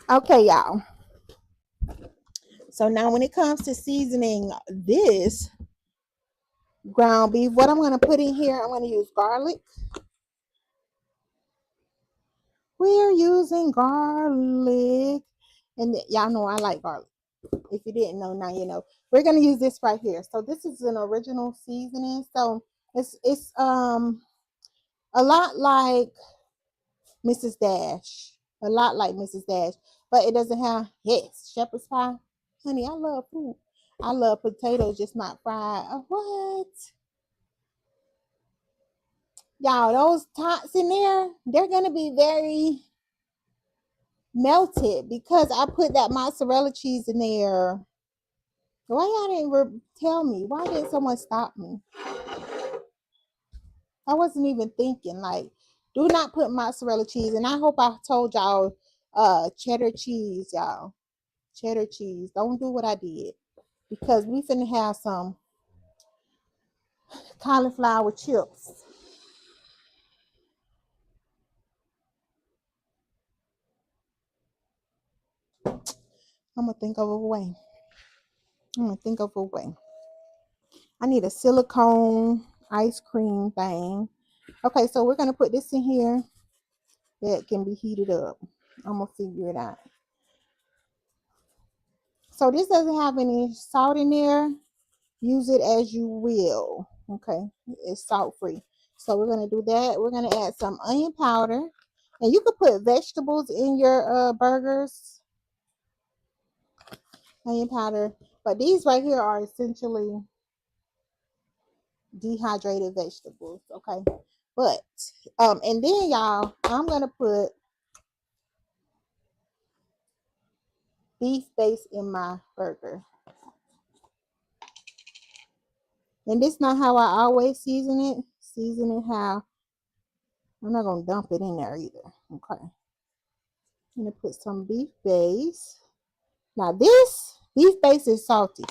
Okay, y'all. So now when it comes to seasoning this ground beef, what I'm going to put in here, I'm going to use garlic. We're using garlic. And y'all know I like garlic. If you didn't know, now you know. We're going to use this right here. So this is an original seasoning. So it's a lot like Mrs. Dash. A lot like Mrs. Dash. But it doesn't have, yes, shepherd's pie. Honey, I love food. I love potatoes, just not fried. What? Y'all, those tots in there, they're going to be very melted because I put that mozzarella cheese in there. Why y'all didn't tell me? Why didn't someone stop me? I wasn't even thinking. Like, do not put mozzarella cheese. And I hope I told y'all cheddar cheese, y'all. Cheddar cheese. Don't do what I did. Because we finna have some cauliflower chips. I'm gonna think of a way. I need a silicone ice cream thing. Okay, so we're gonna put this in here that can be heated up. I'm gonna figure it out. So this doesn't have any salt in there. Use it as you will. Okay, it's salt free. So we're gonna do that. We're gonna add some onion powder, and you could put vegetables in your burgers. Onion powder, but these right here are essentially dehydrated vegetables. Okay, but and then y'all, I'm gonna put beef base in my burger. And this is not how I always season it. Season it how I'm not gonna dump it in there either. Okay. I'm gonna put some beef base. Now this beef base is salty.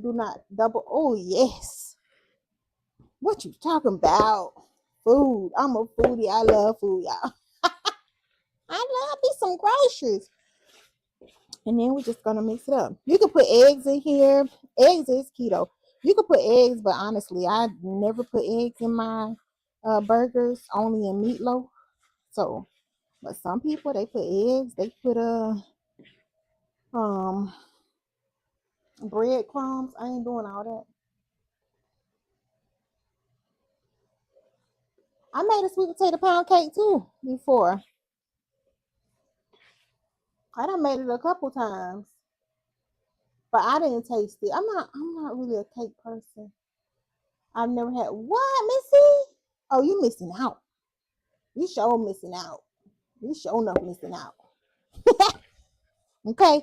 Do not double. Oh yes. What you talking about? Food. I'm a foodie. I love food, y'all. I love me some groceries. And then we're just gonna mix it up. You can put eggs in here. Eggs is keto. You can put eggs, but honestly, I never put eggs in my burgers. Only in meatloaf. So, but some people they put eggs. They put um breadcrumbs. I ain't doing all that. I made a sweet potato pound cake too before. I done made it a couple times. but I didn't taste it. I'm not really a cake person. I've never had what, Missy? Oh, you missing out. You sure missing out. You sure enough missing out. Okay.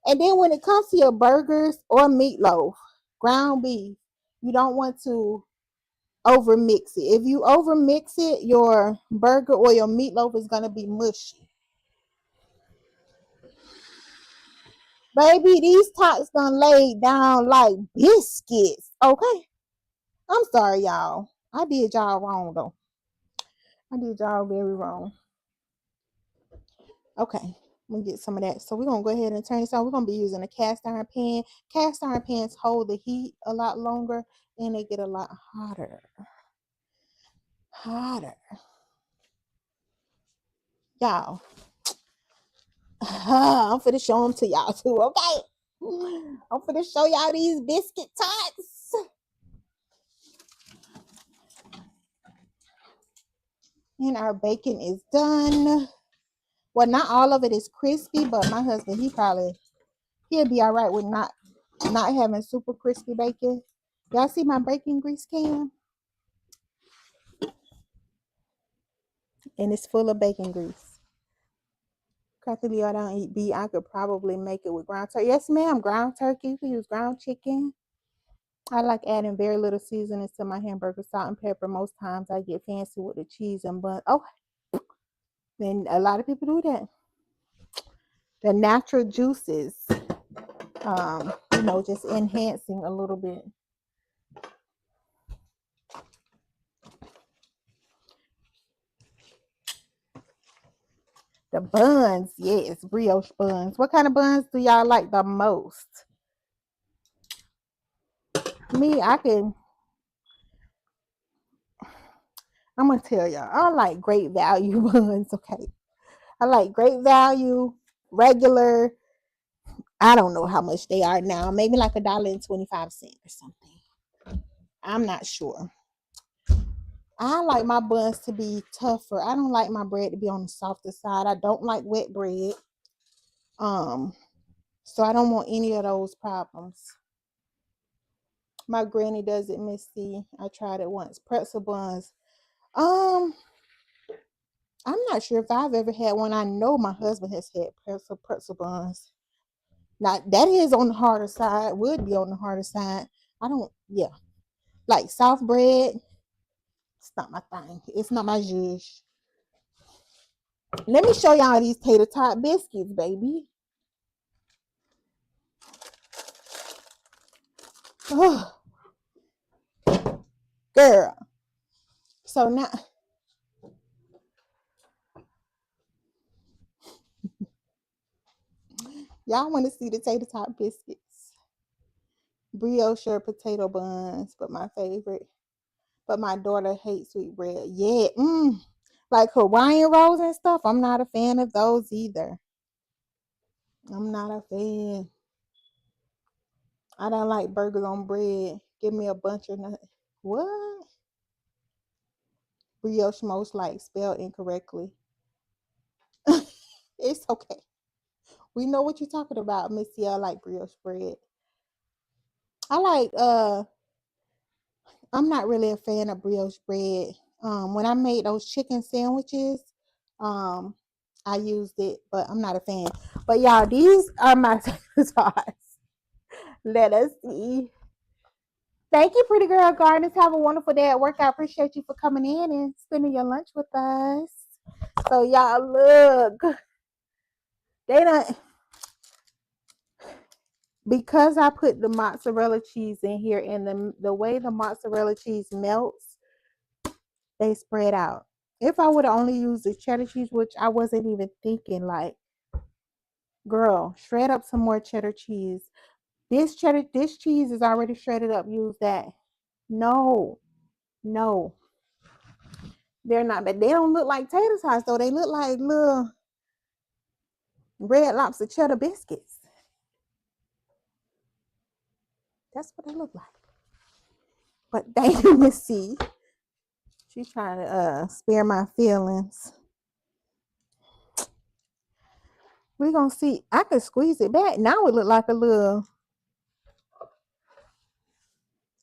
And then when it comes to your burgers or meatloaf, ground beef, you don't want to over mix it. If you over mix it, your burger or your meatloaf is gonna be mushy. Baby, these tots done laid down like biscuits. Okay. I'm sorry, y'all. I did y'all wrong though. I did y'all very wrong. Okay. Let me get some of that. So we're gonna go ahead and turn this on. We're gonna be using a cast iron pan. Cast iron pans hold the heat a lot longer and they get a lot hotter. Y'all. I'm finna show them to y'all too, okay? I'm finna show y'all these biscuit tots. And our bacon is done. Well, not all of it is crispy, but my husband, he'll be all right with not having super crispy bacon. Y'all see my bacon grease can? And it's full of bacon grease. Practically, I don't eat beef. I could probably make it with ground turkey. Yes, ma'am. Ground turkey. You can use ground chicken. I like adding very little seasonings to my hamburger, salt and pepper. Most times I get fancy with the cheese and bun. Oh, then a lot of people do that. The natural juices, just enhancing a little bit. The buns, yes, brioche buns. What kind of buns do y'all like the most? Me, I'm gonna tell y'all, I like great value buns, okay? I like great value, regular. I don't know how much they are now. Maybe like $1.25 or something. I'm not sure. I like my buns to be tougher. I don't like my bread to be on the softer side. I don't like wet bread. So I don't want any of those problems. My granny does it, Missy. I tried it once. Pretzel buns. I'm not sure if I've ever had one. I know my husband has had pretzel buns. Now that is on the harder side. Would be on the harder side. Like soft bread. It's not my thing. It's not my zhuzh. Let me show y'all these tater tot biscuits, baby. Oh, girl. So now, y'all want to see the tater tot biscuits. Brioche or potato buns, but my favorite. But my daughter hates sweet bread. Yeah, like Hawaiian rolls and stuff. I'm not a fan of those either. I'm not a fan. I don't like burgers on bread. Give me a bunch of nuts. What? Brioche most like spelled incorrectly. It's okay. We know what you're talking about, Missy. I like brioche bread. I like I'm not really a fan of brioche bread. When I made those chicken sandwiches, um, I used it, but I'm not a fan. But y'all, these are my tots. Let us see. Thank you, pretty girl gardens. Have a wonderful day at work. I appreciate you for coming in and spending your lunch with us. So y'all look, they don't, because I put the mozzarella cheese in here and the way the mozzarella cheese melts, they spread out. If I would have only used the cheddar cheese, which I wasn't even thinking, like, girl, shred up some more cheddar cheese. This cheese is already shredded up. Use that. No, no, they're not. But they don't look like tater tots though. They look like little Red Lobster cheddar biscuits. That's what they look like. But thank you, Miss C. She's trying to spare my feelings. We're gonna see. I could squeeze it back. Now it look like a little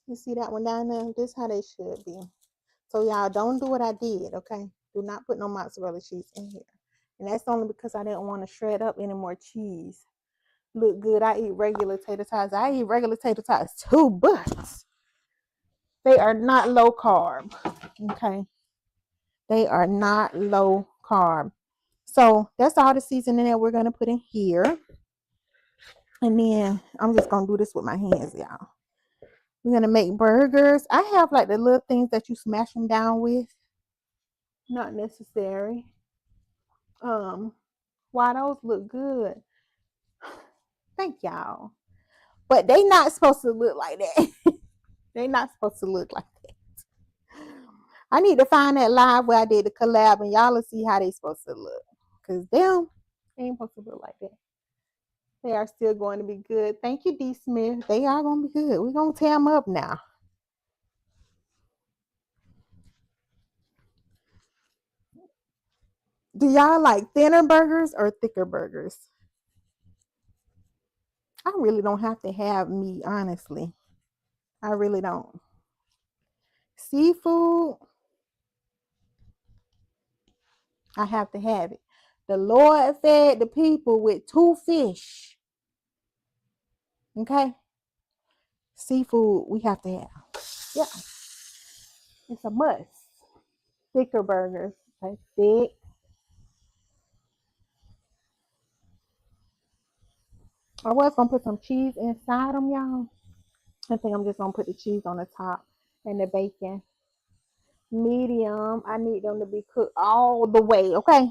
You see that one down there? This is how they should be. So y'all don't do what I did, okay? Do not put no mozzarella cheese in here. And that's only because I didn't want to shred up any more cheese. Look good. I eat regular tater tots. I eat regular tater tots too, but they are not low carb. Okay. They are not low carb. So that's all the seasoning that we're going to put in here. And then I'm just going to do this with my hands, y'all. We're going to make burgers. I have like the little things that you smash them down with. Not necessary. Why those look good. Thank y'all. But they not supposed to look like that. They not supposed to look like that. I need to find that live where I did the collab and y'all will see how they supposed to look. Because them, they ain't supposed to look like that. They are still going to be good. Thank you, D. Smith. They are going to be good. We're going to tear them up now. Do y'all like thinner burgers or thicker burgers? I really don't have to have meat, honestly. I really don't. Seafood, I have to have it. The Lord fed the people with 2 fish. Okay? Seafood, we have to have. Yeah. It's a must. Thicker burgers. Okay? Thick. I was going to put some cheese inside them, y'all. I think I'm just going to put the cheese on the top and the bacon. Medium. I need them to be cooked all the way. Okay?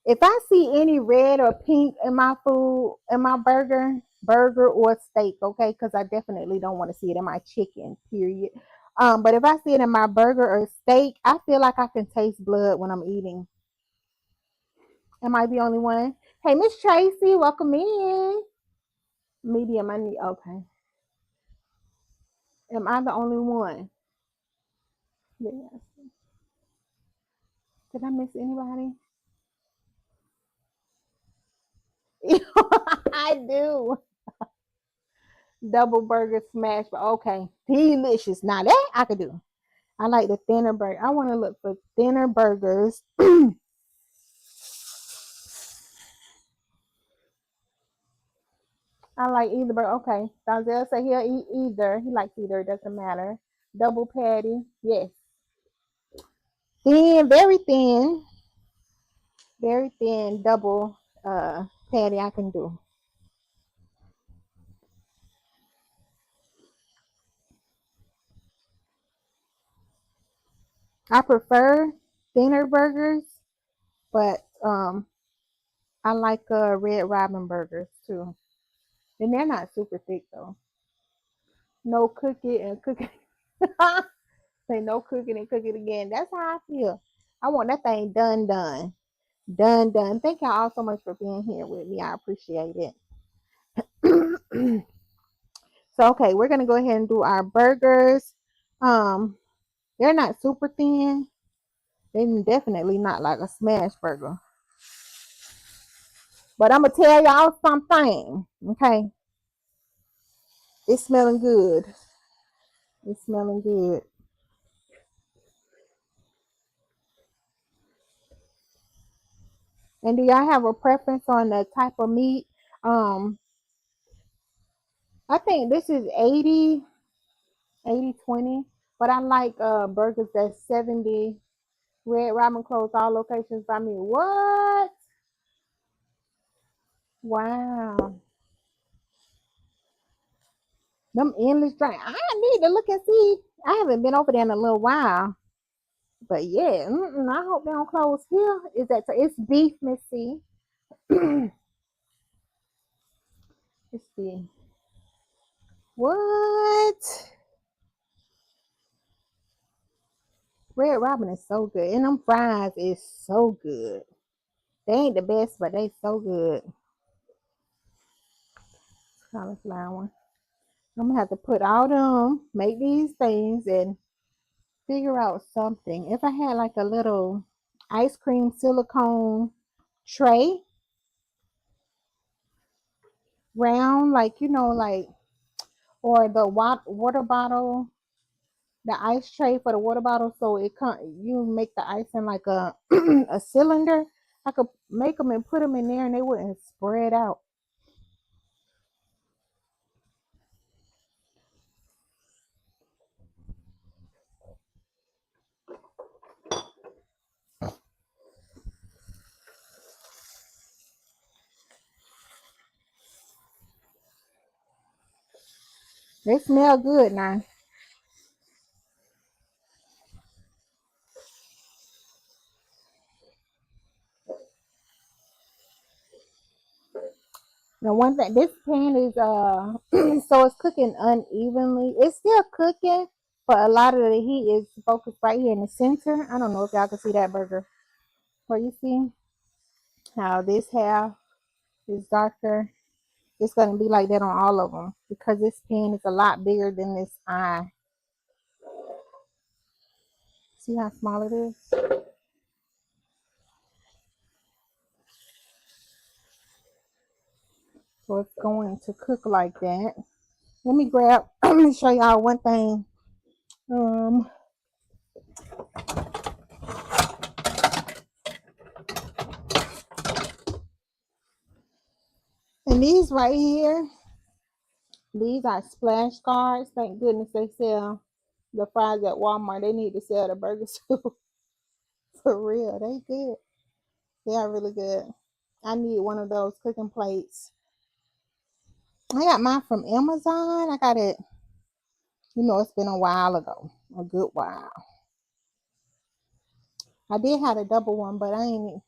If I see any red or pink in my food, in my burger or steak, okay, because I definitely don't want to see it in my chicken, period. But if I see it in my burger or steak, I feel like I can taste blood when I'm eating. Am I the only one? Hey, Miss Tracy, welcome in. Medium, I need, okay. Am I the only one? Yes. Did I miss anybody? I do. Double burger smash, but okay. Delicious. Now that I could do. I like the thinner burger. I want to look for thinner burgers. I like either burger. Okay. Donzel said he'll eat either. He likes either. It doesn't matter. Double patty. Yes. Thin, very thin. Very thin double patty I can do. I prefer thinner burgers, but I like Red Robin burgers too. And they're not super thick though. No cook it and cook it. Say no cooking and cook it again. That's how I feel. I want that thing done. Thank y'all all so much for being here with me. I appreciate it. So okay, we're gonna go ahead and do our burgers. They're not super thin. They're definitely not like a smash burger. But I'm gonna tell y'all something. Okay. It's smelling good. It's smelling good. And do y'all have a preference on the type of meat? I think this is 80-20, but I like burgers that's 70. Red Robin closed all locations by me. What? Wow. Them endless drink. I need to look and see. I haven't been over there in a little while. But yeah, I hope they don't close here. Is that it's beef, Missy? Let's see. What? Red Robin is so good. And them fries is so good. They ain't the best, but they so good. Cauliflower. I'm gonna have to put all them, make these things, and figure out something. If I had like a little ice cream silicone tray, round, like like or the water bottle, the ice tray for the water bottle, so you make the ice in like a a cylinder. I could make them and put them in there and they wouldn't spread out. They smell good now. Now one thing, this pan is so it's cooking unevenly. It's still cooking, but a lot of the heat is focused right here in the center. I don't know if y'all can see that burger. Where you see how this half is darker. It's gonna be like that on all of them because this pan is a lot bigger than this eye. See how small it is? So it's going to cook like that. Let me grab, let me show y'all one thing. And these right here, these are splash guards. Thank goodness they sell the fries at Walmart. They need to sell the burgers too. For real, they good. They are really good. I need one of those cooking plates. I got mine from Amazon. I got it, it's been a while ago. A good while. I did have a double one, but I ain't.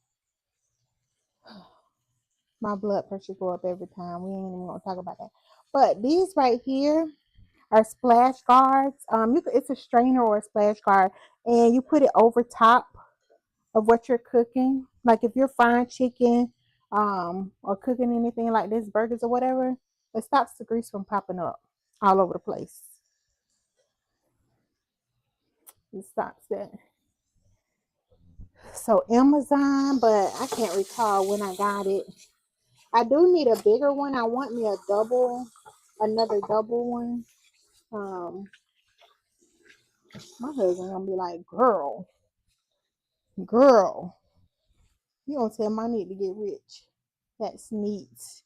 My blood pressure go up every time. We ain't even gonna talk about that. But these right here are splash guards. It's a strainer or a splash guard, and you put it over top of what you're cooking. Like if you're frying chicken, or cooking anything like this, burgers or whatever, it stops the grease from popping up all over the place. It stops that. So Amazon, but I can't recall when I got it. I do need a bigger one. I want me another double one. My husband gonna be like, girl, you gonna tell me I need to get rich. That's neat.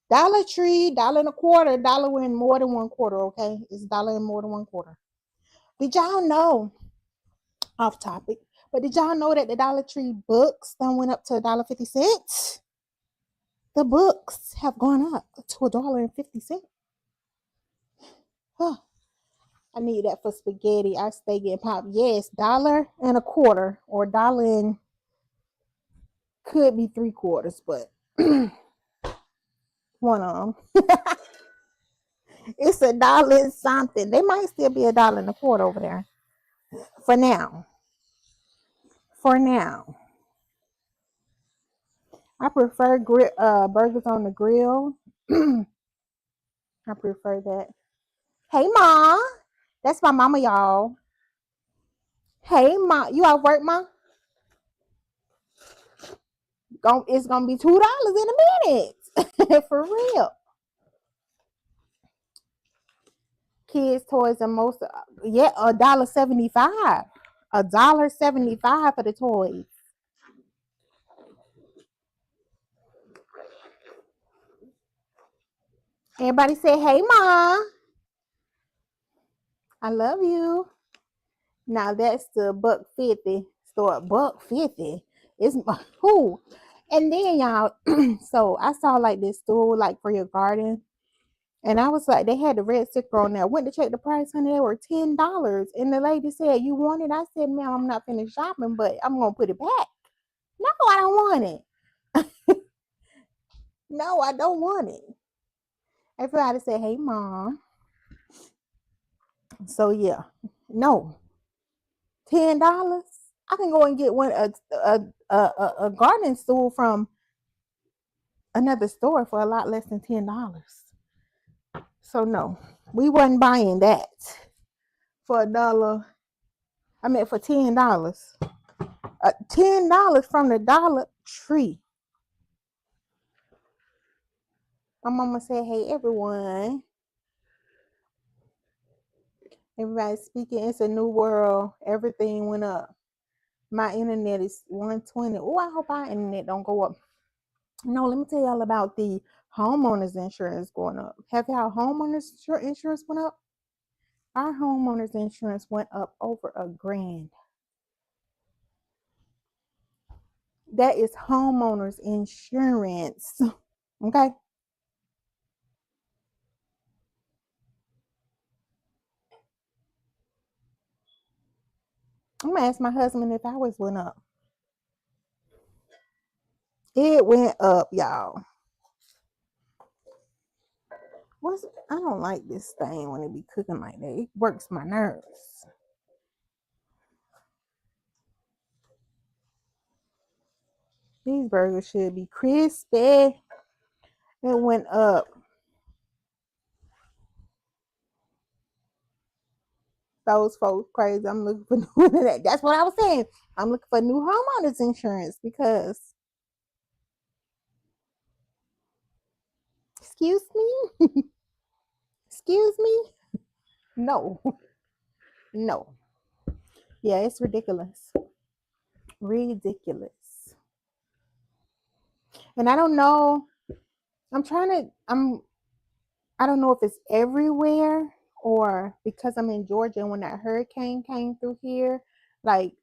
Dollar Tree, dollar and a quarter, dollar and more than 1/4, okay? It's dollar and more than 1/4. Did y'all know, off topic, but did y'all know that the Dollar Tree books done went up to $1.50? The books have gone up to $1.50. Huh. I need that for spaghetti. I stay getting popped. Yes, dollar and a quarter or dollar and could be 3/4, but one of them. It's a dollar and something. They might still be $1.25 over there. For now. For now. I prefer burgers on the grill. I prefer that. Hey, Ma. That's my mama, y'all. Hey, Ma. You at work, Ma? It's going to be $2 in a minute. For real. Kids' toys are most, yeah, $1.75. $1.75 for the toys. Everybody say, hey, Ma. I love you. Now that's the $1.50 store. $1.50. It's who? And then y'all, so I saw like this stool like for your garden. And I was like, they had the red sticker on there. Went to check the price, honey. They were $10. And the lady said, you want it? I said, ma'am, I'm not finished shopping, but I'm gonna put it back. No, I don't want it. No, I don't want it. Everybody said, hey, Mom. So yeah. No. $10. I can go and get a garden stool from another store for a lot less than $10. So no, we wasn't buying that for $1. I mean for $10. $10 from the Dollar Tree. My mama said, "Hey everyone." Everybody's speaking. It's a new world. Everything went up. My internet is 120. Oh, I hope our internet don't go up. No, let me tell y'all about the homeowners insurance going up. Have y'all homeowners insurance went up? Our homeowners insurance went up over $1,000. That is homeowners insurance. Okay. I'm gonna ask my husband if ours went up. It went up, y'all. I don't like this thing when it be cooking like that. It works my nerves. These burgers should be crispy. It went up. Those folks crazy. I'm looking for new that. That's what I was saying. I'm looking for new homeowners insurance because excuse me? Excuse me? No. No. Yeah, it's ridiculous. Ridiculous. And I don't know. I don't know if it's everywhere or because I'm in Georgia and when that hurricane came through here, like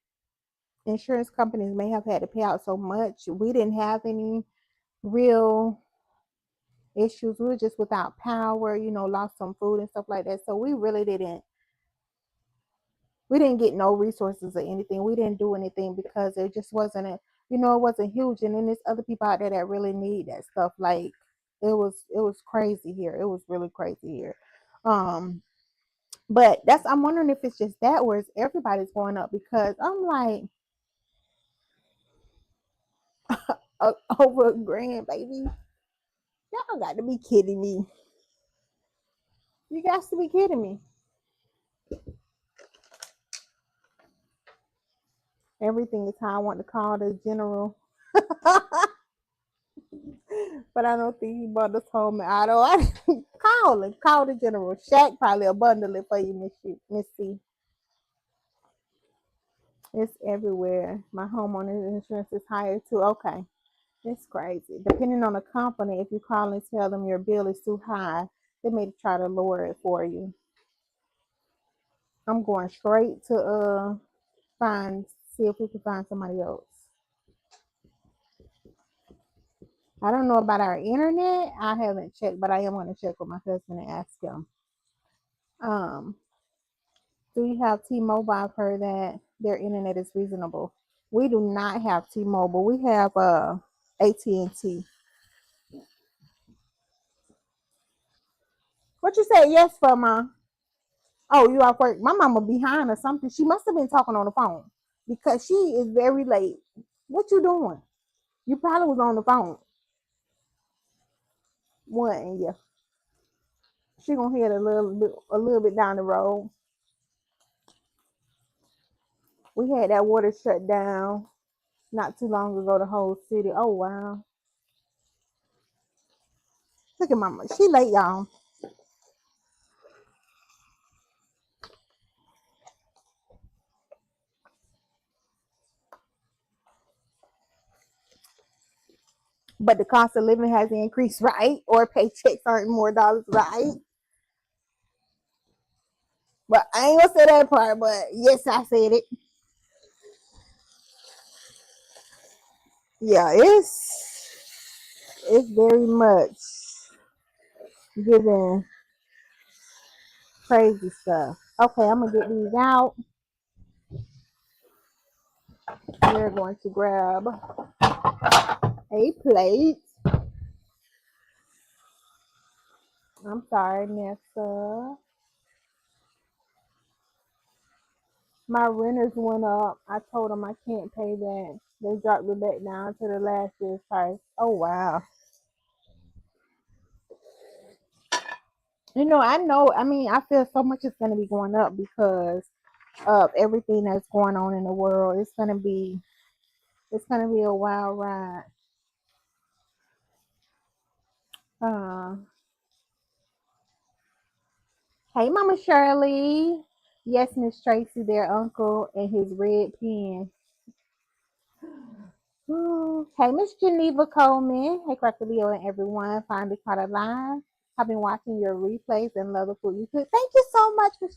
insurance companies may have had to pay out so much. We didn't have any real issues. We were just without power, lost some food and stuff like that. So we didn't get no resources or anything. We didn't do anything because it just wasn't it wasn't huge. And then there's other people out there that really need that stuff. Like it was crazy here. It was really crazy here. But I'm wondering if it's just that or is everybody's going up because I'm like over $1,000, baby. Y'all got to be kidding me. You got to be kidding me. Everything is how I want to call the general. But I don't think he brought us home in auto. Call him. Call the general. Shaq probably a bundle it for you, Miss C. It's everywhere. My homeowner's insurance is higher too. Okay. It's crazy. Depending on the company, if you call and tell them your bill is too high, they may try to lower it for you. I'm going straight to see if we can find somebody else. I don't know about our internet. I haven't checked, but I am going to check with my husband and ask him. Do you have T-Mobile? I've heard that their internet is reasonable. We do not have T-Mobile. We have AT&T. What you say yes for, Ma? Oh, you off work? My mama behind or something. She must have been talking on the phone because she is very late. What you doing? You probably was on the phone. One, yeah. She gonna head a little bit down the road. We had that water shut down not too long ago. The whole city. Oh wow! Look at mama. She late, y'all. But the cost of living has increased, right? Or paychecks aren't more dollars, right? But I ain't gonna say that part. But yes, I said it. Yeah, it's very much giving crazy stuff. Okay, I'm gonna get these out. We're going to grab a plate. I'm sorry, Nessa. My renters went up. I told them I can't pay that. They dropped it back down to the last year's price. Oh wow. I feel so much is gonna be going up because of everything that's going on in the world. It's gonna be a wild ride. Uh, hey, Mama Shirley. Yes, Miss Tracy, their uncle, and his red pen. Ooh. Hey, Miss Geneva Coleman. Hey, Cracker Leo and everyone. Finally caught a line. I've been watching your replays and love the food you cook. Thank you so much, Miss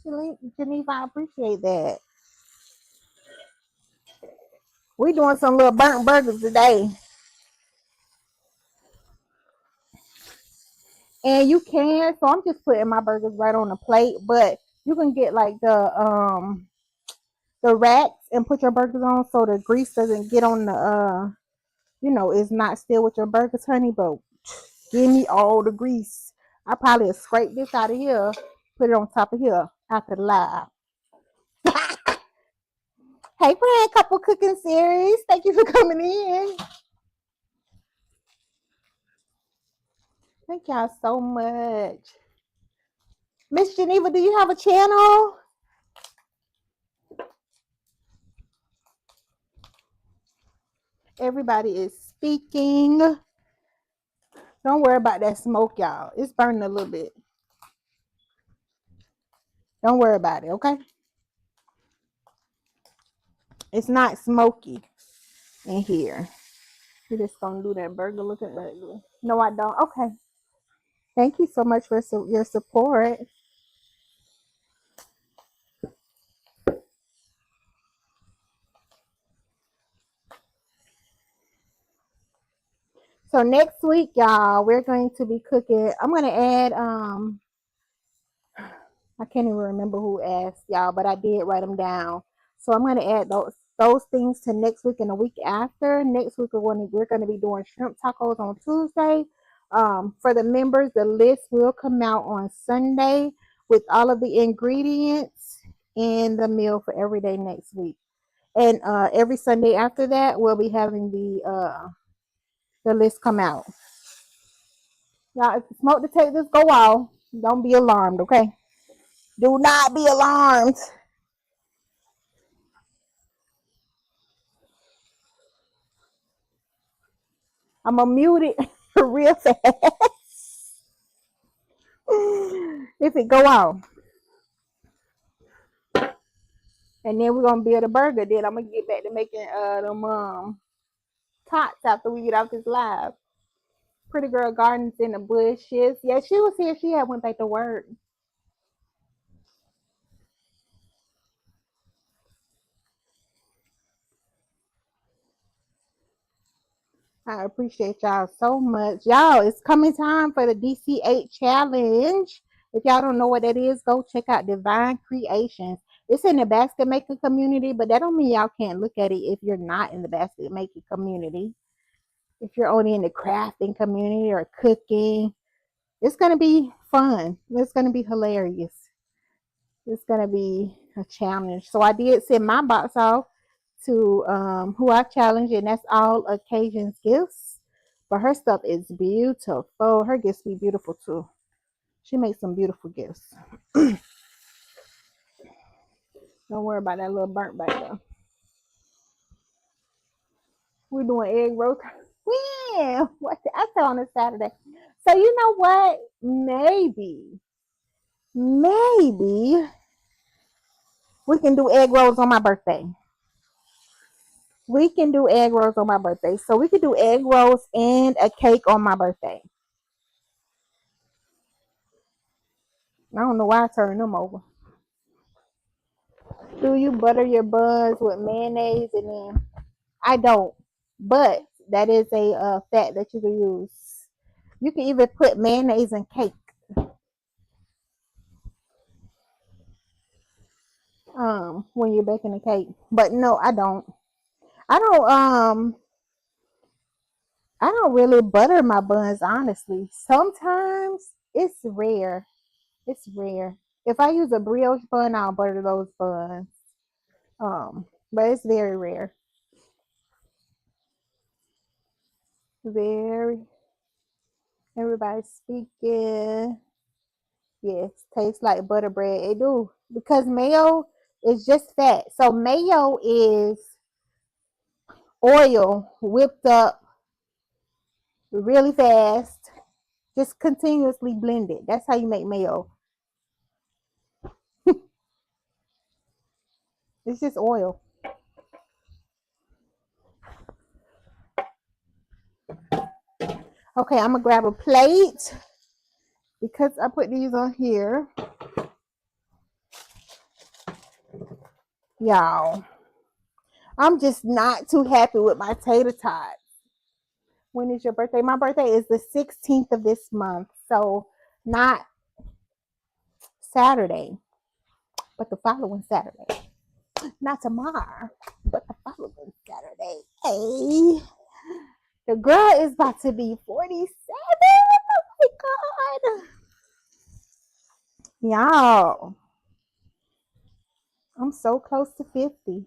Geneva. I appreciate that. We're doing some little burnt burgers today. And you can, so I'm just putting my burgers right on the plate, but you can get like the racks and put your burgers on so the grease doesn't get on the it's not still with your burgers, honey, but give me all the grease. I probably scrape this out of here, put it on top of here after the live. Hey friend, couple cooking series. Thank you for coming in. Thank y'all so much. Miss Geneva, do you have a channel? Everybody is speaking. Don't worry about that smoke, y'all. It's burning a little bit. Don't worry about it, okay? It's not smoky in here. We're just gonna do that burger looking ugly. No, I don't. Okay. Thank you so much for your support. So next week, y'all, we're going to be cooking. I'm gonna add I can't even remember who asked y'all, but I did write them down. So I'm gonna add those things to next week and the week after. Next week we're gonna be doing shrimp tacos on Tuesday. For the members, the list will come out on Sunday with all of the ingredients and the meal for every day next week. And every Sunday after that, we'll be having the list come out. Now, if the smoke detectors go off, don't be alarmed, okay? Do not be alarmed. I'm gonna mute it real fast if it go off. And then we're gonna build a burger. Then I'm gonna get back to making them tots after we get off this live. Pretty Girl Gardens in the bushes. Yeah, she was here. She had went back to work. I appreciate y'all so much. Y'all, it's coming time for the DC8 challenge. If y'all don't know what that is, go check out Divine Creations. It's in the basket making community, but that don't mean y'all can't look at it if you're not in the basket making community. If you're only in the crafting community or cooking, it's gonna be fun. It's gonna be hilarious. It's gonna be a challenge. So I did send my box off to who I challenged, and that's all occasions gifts. But her stuff is beautiful. Her gifts be beautiful too. She makes some beautiful gifts. Don't worry about that little burnt back there. We're doing egg roast. Yeah, what I said on a Saturday. So you know what? Maybe we can do egg rolls on my birthday. We can do egg rolls on my birthday. So we could do egg rolls and a cake on my birthday. I don't know why I turned them over. Do you butter your buns with mayonnaise and then I don't, but that is a fat that you can use. You can even put mayonnaise in cake. When you're baking a cake. But no, I don't. I don't I don't really butter my buns honestly. Sometimes it's rare. It's rare. If I use a brioche bun, I'll butter those buns. But it's very rare. Very. Everybody's speaking. Yes, tastes like butter bread. It do because mayo is just fat. So mayo is oil whipped up really fast, just continuously blended. That's how you make mayo. It's just oil. Okay, I'm gonna grab a plate because I put these on here. Y'all, I'm just not too happy with my tater tots. When is your birthday? My birthday is the 16th of this month. So not Saturday, but the following Saturday. Not tomorrow, but the following Saturday. Hey, the girl is about to be 47. Oh my God. Y'all, I'm so close to 50.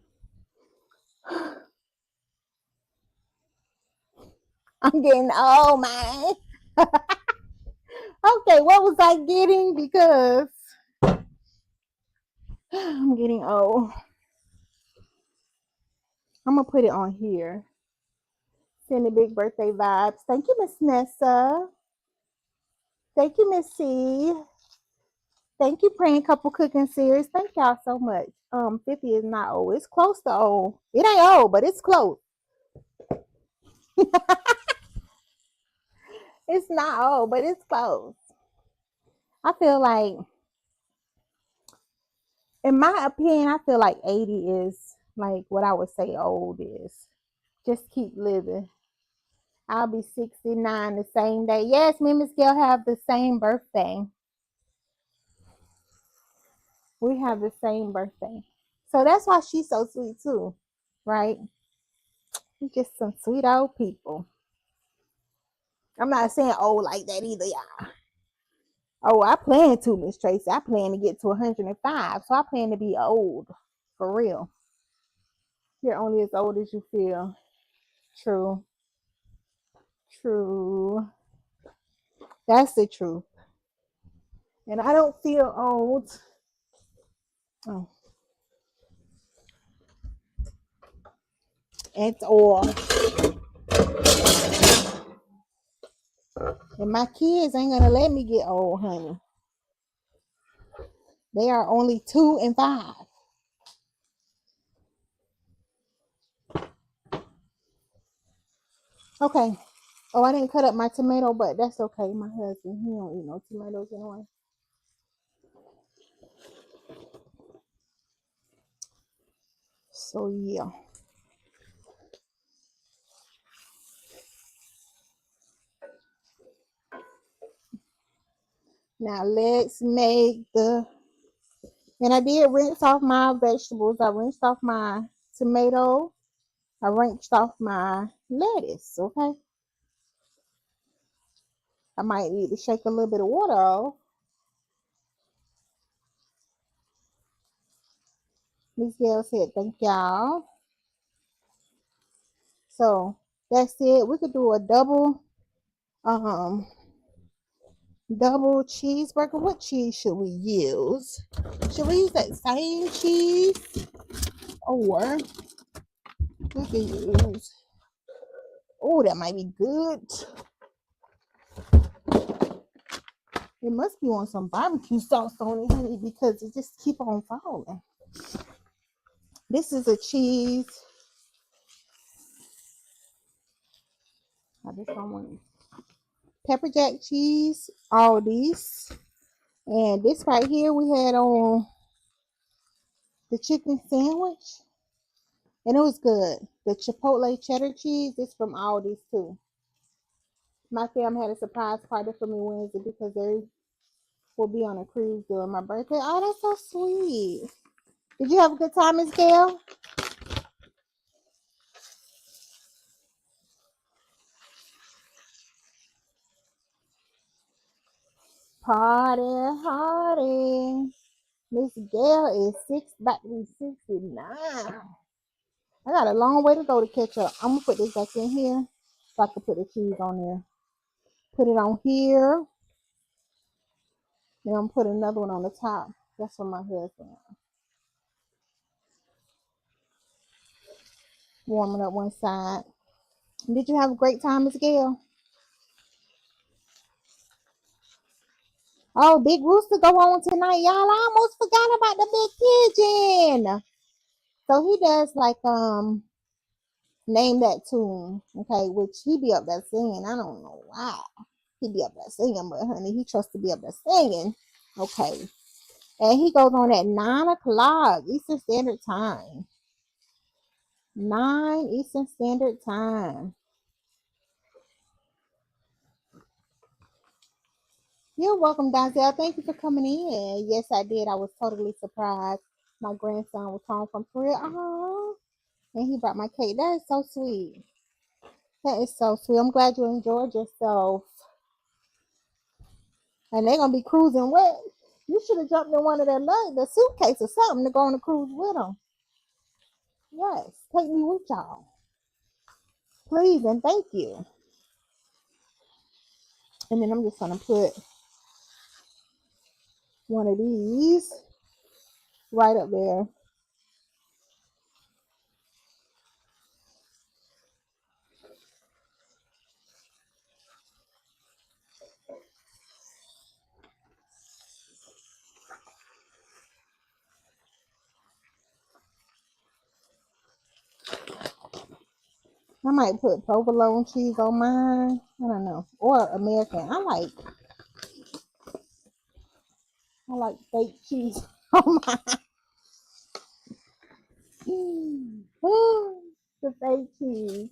I'm getting old, man. Okay, what was I getting? Because I'm getting old. I'm going to put it on here. Sending big birthday vibes. Thank you, Miss Nessa. Thank you, Miss C. Thank you, Praying Couple Cooking Series. Thank y'all so much. 50 is not old. It's close to old. It ain't old, but it's close. It's not old, but it's close. I feel like, in my opinion, I feel like 80 is like what I would say old is. Just keep living. I'll be 69 the same day. Yes, me and Miss Gail have the same birthday. We have the same birthday. So that's why she's so sweet too, right? We're just some sweet old people. I'm not saying old like that either, y'all. Oh, I plan to, Miss Tracy. I plan to get to 105. So I plan to be old. For real. You're only as old as you feel. True. True. That's the truth. And I don't feel old. Oh. At all. And my kids ain't gonna let me get old, honey. They are only 2 and 5. Okay. Oh, I didn't cut up my tomato, but that's okay. My husband, he don't eat no tomatoes anyway. So yeah. Now let's make the, and I did rinse off my vegetables. I rinsed off my tomato. I rinsed off my lettuce, okay? I might need to shake a little bit of water off. Miss Gail said, thank y'all. So that's it. We could do a double cheeseburger. What cheese should we use? Should we use that same cheese? Or we could use, oh, that might be good. It must be on some barbecue sauce on it, honey, because it just keep on falling. This is a cheese. I just don't want pepper jack cheese, all these. And this right here we had on the chicken sandwich. And it was good. The Chipotle cheddar cheese is from Aldi's too. My family had a surprise party for me Wednesday because they will be on a cruise during my birthday. Oh, that's so sweet. Did you have a good time, Miss Gail? Party, party. Miss Gail is about to be 69. I got a long way to go to catch up. I'm gonna put this back in here so I can put the cheese on there. Put it on here. Then I'm gonna put another one on the top. That's for my husband. Warming up one side. Did you have a great time, Miss Gail? Oh, Big Rooster go on tonight, y'all. I almost forgot about the big pigeon. So he does like name that tune, okay, which he be up there singing. I don't know why he be up there singing, but honey, he trusts to be up there singing. Okay. And he goes on at 9 o'clock Eastern Standard Time. 9 Eastern Standard Time. You're welcome, Donzel. Thank you for coming in. Yes, I did. I was totally surprised. My grandson was home from Korea. Oh, and he brought my cake. That is so sweet. That is so sweet. I'm glad you enjoyed yourself. And they're gonna be cruising with. You should have jumped in one of their the suitcase or something to go on a cruise with them. Yes, take me with y'all, please and thank you. And then I'm just gonna put one of these right up there. I might put provolone cheese on mine. I don't know, or American. I like fake cheese on mine. The fake cheese.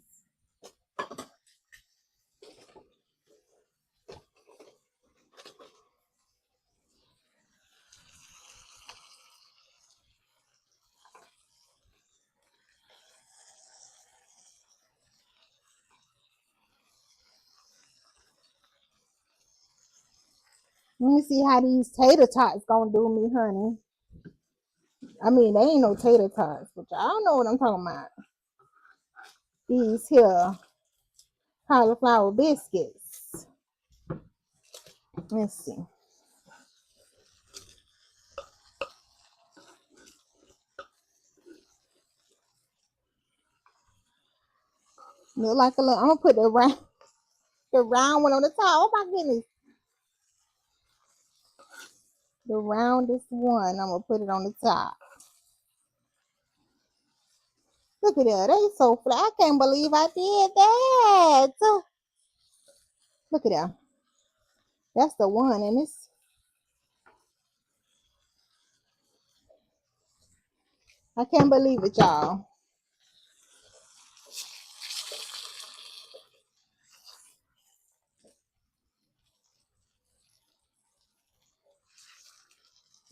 Let me see how these tater tots gonna do me, honey. I mean, they ain't no tater tots, but I don't know what I'm talking about. These here cauliflower biscuits. Let's see. Look like a little. I'm gonna put the round one on the top. Oh my goodness. The roundest one. I'm gonna put it on the top. Look at that. They so flat. I can't believe I did that. Look at that. That's the one, and it's. I can't believe it, y'all.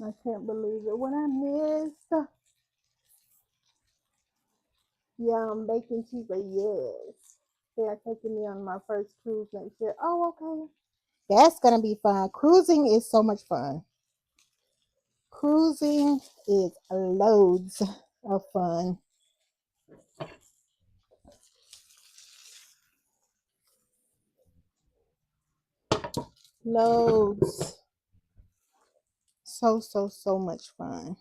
I can't believe it. What I missed. Yeah, I'm baking cheese. Yes. They are taking me on my first cruise next year. Oh, okay. That's gonna be fun. Cruising is so much fun. Cruising is loads of fun. Loads. So much fun.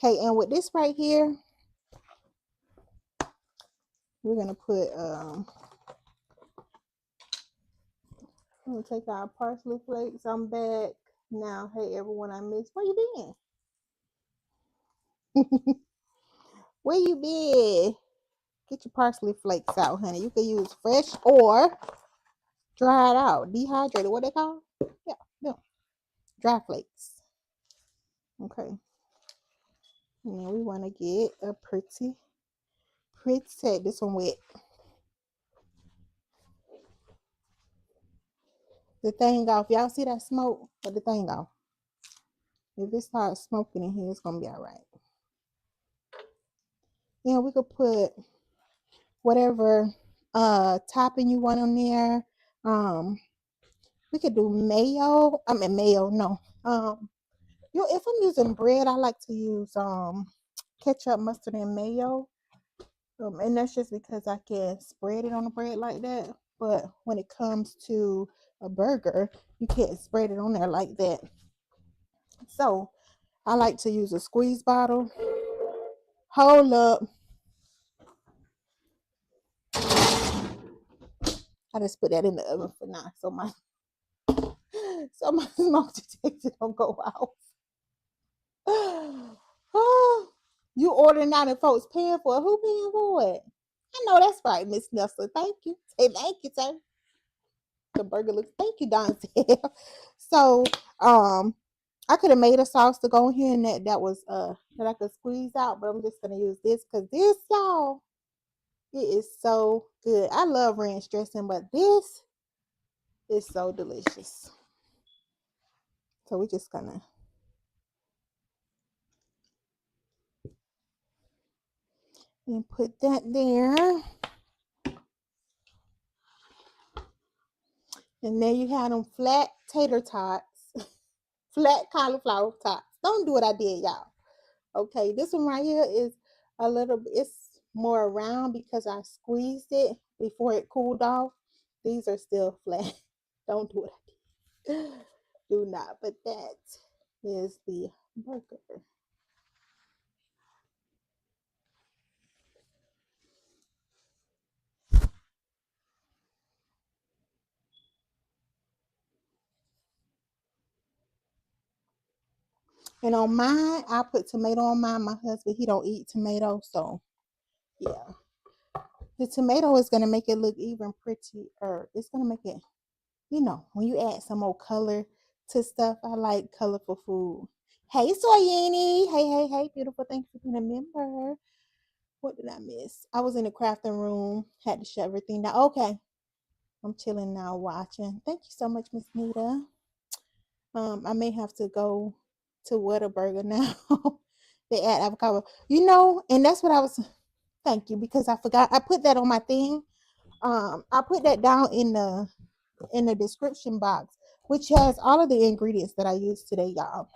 Okay, and with this right here, we're gonna put I'm gonna take our parsley flakes. I'm back now. Hey everyone, I missed. Where you been? Where you been? Get your parsley flakes out, honey. You can use fresh or dried out, dehydrated. What they call? Yeah, no, dry flakes. Okay. And then we want to get a pretty take this one wet. The thing off. Y'all see that smoke? Put the thing off. If it starts smoking in here, it's gonna be all right. Yeah, we could put whatever topping you want on there. We could do mayo. I mean mayo, no. If I'm using bread, I like to use ketchup, mustard, and mayo. And that's just because I can spread it on the bread like that. But when it comes to a burger, you can't spread it on there like that. So I like to use a squeeze bottle. Hold up. I just put that in the oven for now, so my smoke detector don't go off. You ordering out and folks paying for it. Who paying for it? I know that's right, Miss Nelson. Thank you. Say thank you, sir. The burger looks. Thank you, Donzel. So, I could have made a sauce to go in here and that was that I could squeeze out, but I'm just gonna use this because this, y'all, it is so good. I love ranch dressing, but this is so delicious. So we're just gonna and put that there. And there you have them flat tater tots, flat cauliflower tots. Don't do what I did, y'all. Okay, this one right here is a little, it's more round because I squeezed it before it cooled off. These are still flat. Don't do what I did. Do not, but that is the burger. And on mine, I put tomato on mine. My husband, he don't eat tomato, so yeah. The tomato is gonna make it look even prettier. It's gonna make it, when you add some more color to stuff. I like colorful food. Hey, Soyini. Hey, beautiful. Thanks for being a member. What did I miss? I was in the crafting room. Had to shut everything down. Okay. I'm chilling now watching. Thank you so much, Miss Nita. I may have to go to Whataburger now. They add avocado. And that's what I was. Thank you, because I forgot. I put that on my thing. I put that down in the description box, which has all of the ingredients that I used today, y'all.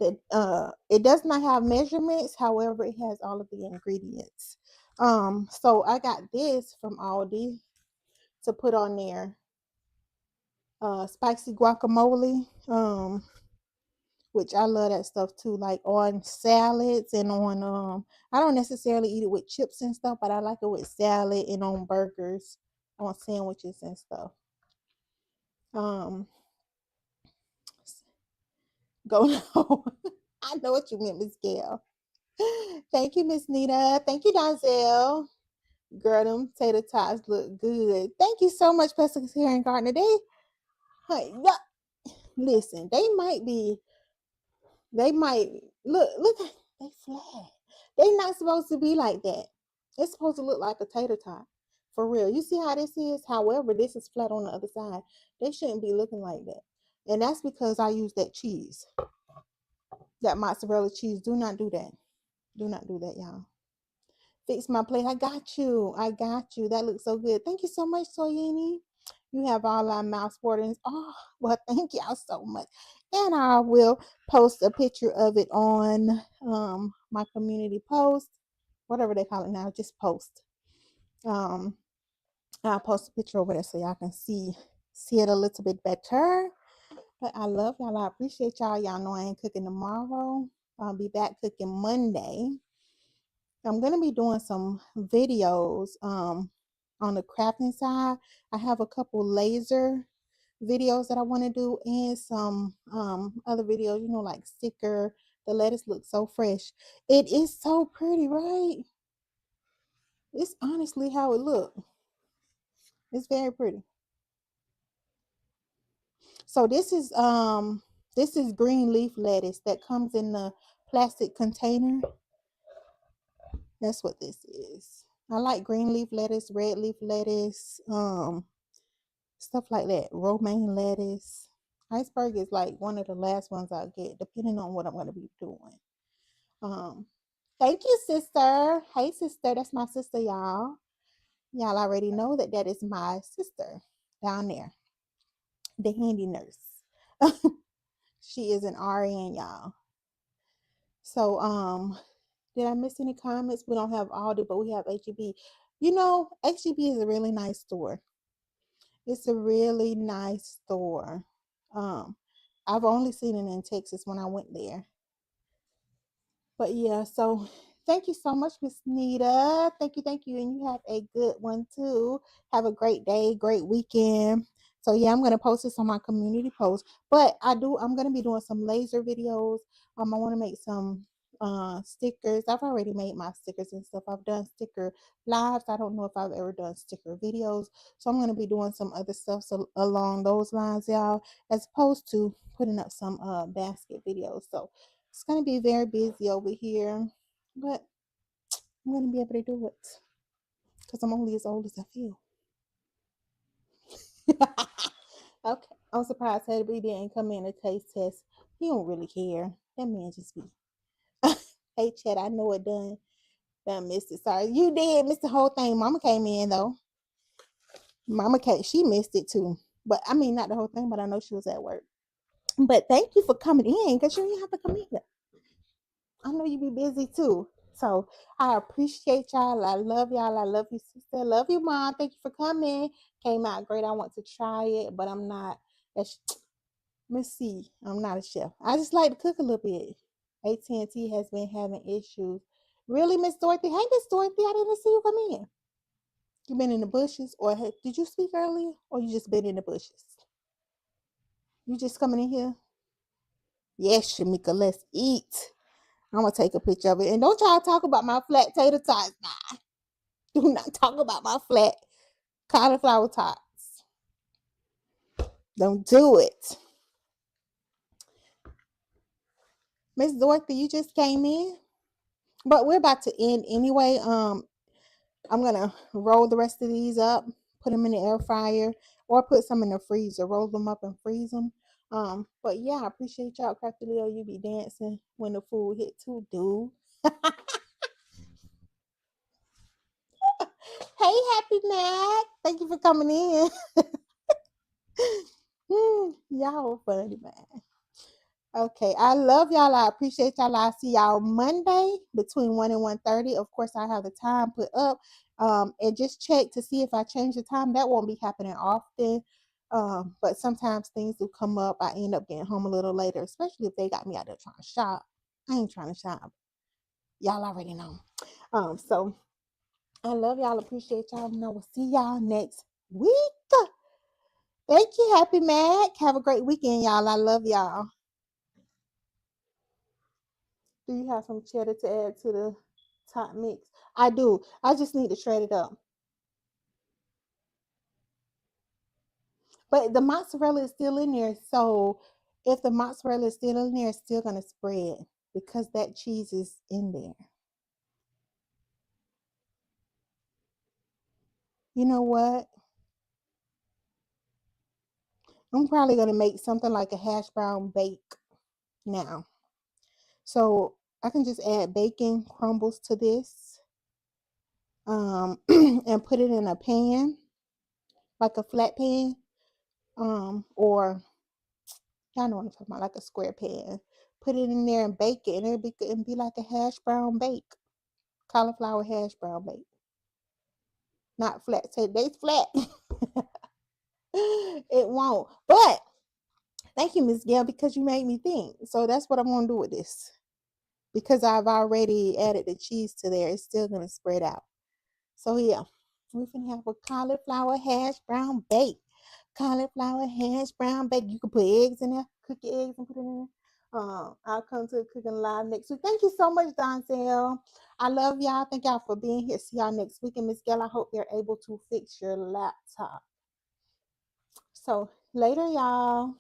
That it does not have measurements, however, it has all of the ingredients. So I got this from Aldi to put on there. Spicy guacamole. Which I love that stuff too, like on salads and on I don't necessarily eat it with chips and stuff, but I like it with salad and on burgers, on sandwiches and stuff. Um go no. I know what you meant, Miss Gail. Thank you, Miss Nita. Thank you, Donzel. Girl, them tater tots look good. Thank you so much, Pastor Karen Gardner. Hey, yeah, listen, they might look, they flat. They not supposed to be like that. It's supposed to look like a tater tot. For real. You see how this is? However, this is flat on the other side. They shouldn't be looking like that. And that's because I use that cheese. That mozzarella cheese. Do not do that. Do not do that, y'all. Fix my plate. I got you. I got you. That looks so good. Thank you so much, Soyini. You have all our mouth waterings. Oh, well, thank y'all so much. And I will post a picture of it on my community post, whatever they call it now. Just post. Um, I'll post a picture over there so y'all can see it a little bit better. But I love y'all. I appreciate y'all. Y'all know I ain't cooking tomorrow. I'll be back cooking Monday. I'm going to be doing some videos on the crafting side. I have a couple laser videos that I want to do and some other videos, like sticker. The lettuce looks so fresh. It is so pretty, right? It's honestly how it looks. It's very pretty. So this is green leaf lettuce that comes in the plastic container. That's what this is. I like green leaf lettuce, red leaf lettuce, stuff like that. Romaine lettuce. Iceburg is like one of the last ones I get, depending on what I'm going to be doing. Thank you, sister. Hey, sister. That's my sister, y'all. Y'all already know that is my sister down there, the handy nurse. She is an RN, y'all. So, did I miss any comments? We don't have Aldi, but we have HEB. HEB is a really nice store. It's a really nice store. I've only seen it in Texas when I went there. But yeah, so thank you so much, Miss Nita. Thank you. And you have a good one too. Have a great day, great weekend. So yeah, I'm gonna post this on my community post. But I'm gonna be doing some laser videos. I want to make some stickers. I've already made my stickers and stuff. I've done sticker lives. I don't know if I've ever done sticker videos. So I'm going to be doing some other stuff along those lines, y'all, as opposed to putting up some basket videos. So it's going to be very busy over here, but I'm going to be able to do it because I'm only as old as I feel. Okay, I'm surprised Hubby didn't come in a taste test. He don't really care. That man just be. Hey, Chad, I know it done missed it. Sorry, you did miss the whole thing. Mama came in though. Mama came, she missed it too. But I mean, not the whole thing, but I know she was at work. But thank you for coming in because you didn't have to come in. I know you be busy too. So I appreciate y'all. I love y'all. I love you, sister. I love you, mom. Thank you for coming. Came out great. I want to try it, but I'm not. Let's see. I'm not a chef. I just like to cook a little bit. AT&T has been having issues. Really, Miss Dorothy? Hey, Miss Dorothy. I didn't see you come in. You been in the bushes, or did you speak earlier, or you just been in the bushes? You just coming in here? Yes, Shamika. Let's eat. I'm gonna take a picture of it, and don't y'all talk about my flat tater tots. Nah, do not talk about my flat cauliflower tots. Don't do it. Miss Dorothy, you just came in, but we're about to end anyway. I'm gonna roll the rest of these up, put them in the air fryer, or put some in the freezer. Roll them up and freeze them. But yeah, I appreciate y'all. Crafty Leo, you be dancing when the food hit too, dude. Hey, Happy Mac. Thank you for coming in. Y'all funny, man. Okay, I love y'all. I appreciate y'all. I'll see y'all Monday between 1 and 1:30. Of course, I have the time put up. And just check to see if I change the time. That won't be happening often. But sometimes things will come up. I end up getting home a little later, especially if they got me out there trying to shop. I ain't trying to shop. Y'all already know. So I love y'all. Appreciate y'all. And I will see y'all next week. Thank you, Happy Mac. Have a great weekend, y'all. I love y'all. Do you have some cheddar to add to the top mix? I do. I just need to shred it up. But the mozzarella is still in there. So if the mozzarella is still in there, it's still going to spread because that cheese is in there. You know what? I'm probably going to make something like a hash brown bake now. So I can just add bacon crumbles to this and put it in a pan, like a flat pan, or y'all know what I'm talking about, like a square pan. Put it in there and bake it, and it'll be like a hash brown bake, cauliflower hash brown bake. Not flat. Say they flat. It won't. But thank you, Miss Gail, because you made me think. So that's what I'm gonna do with this. Because I've already added the cheese to there, it's still gonna spread out. So yeah, we can have a cauliflower hash brown bake. Cauliflower hash brown bake. You can put eggs in there, cook your eggs and put it in there. I'll come to the cooking live next week. Thank you so much, Donzel. I love y'all. Thank y'all for being here. See y'all next week. And Miss Gail, I hope you're able to fix your laptop. So later, y'all.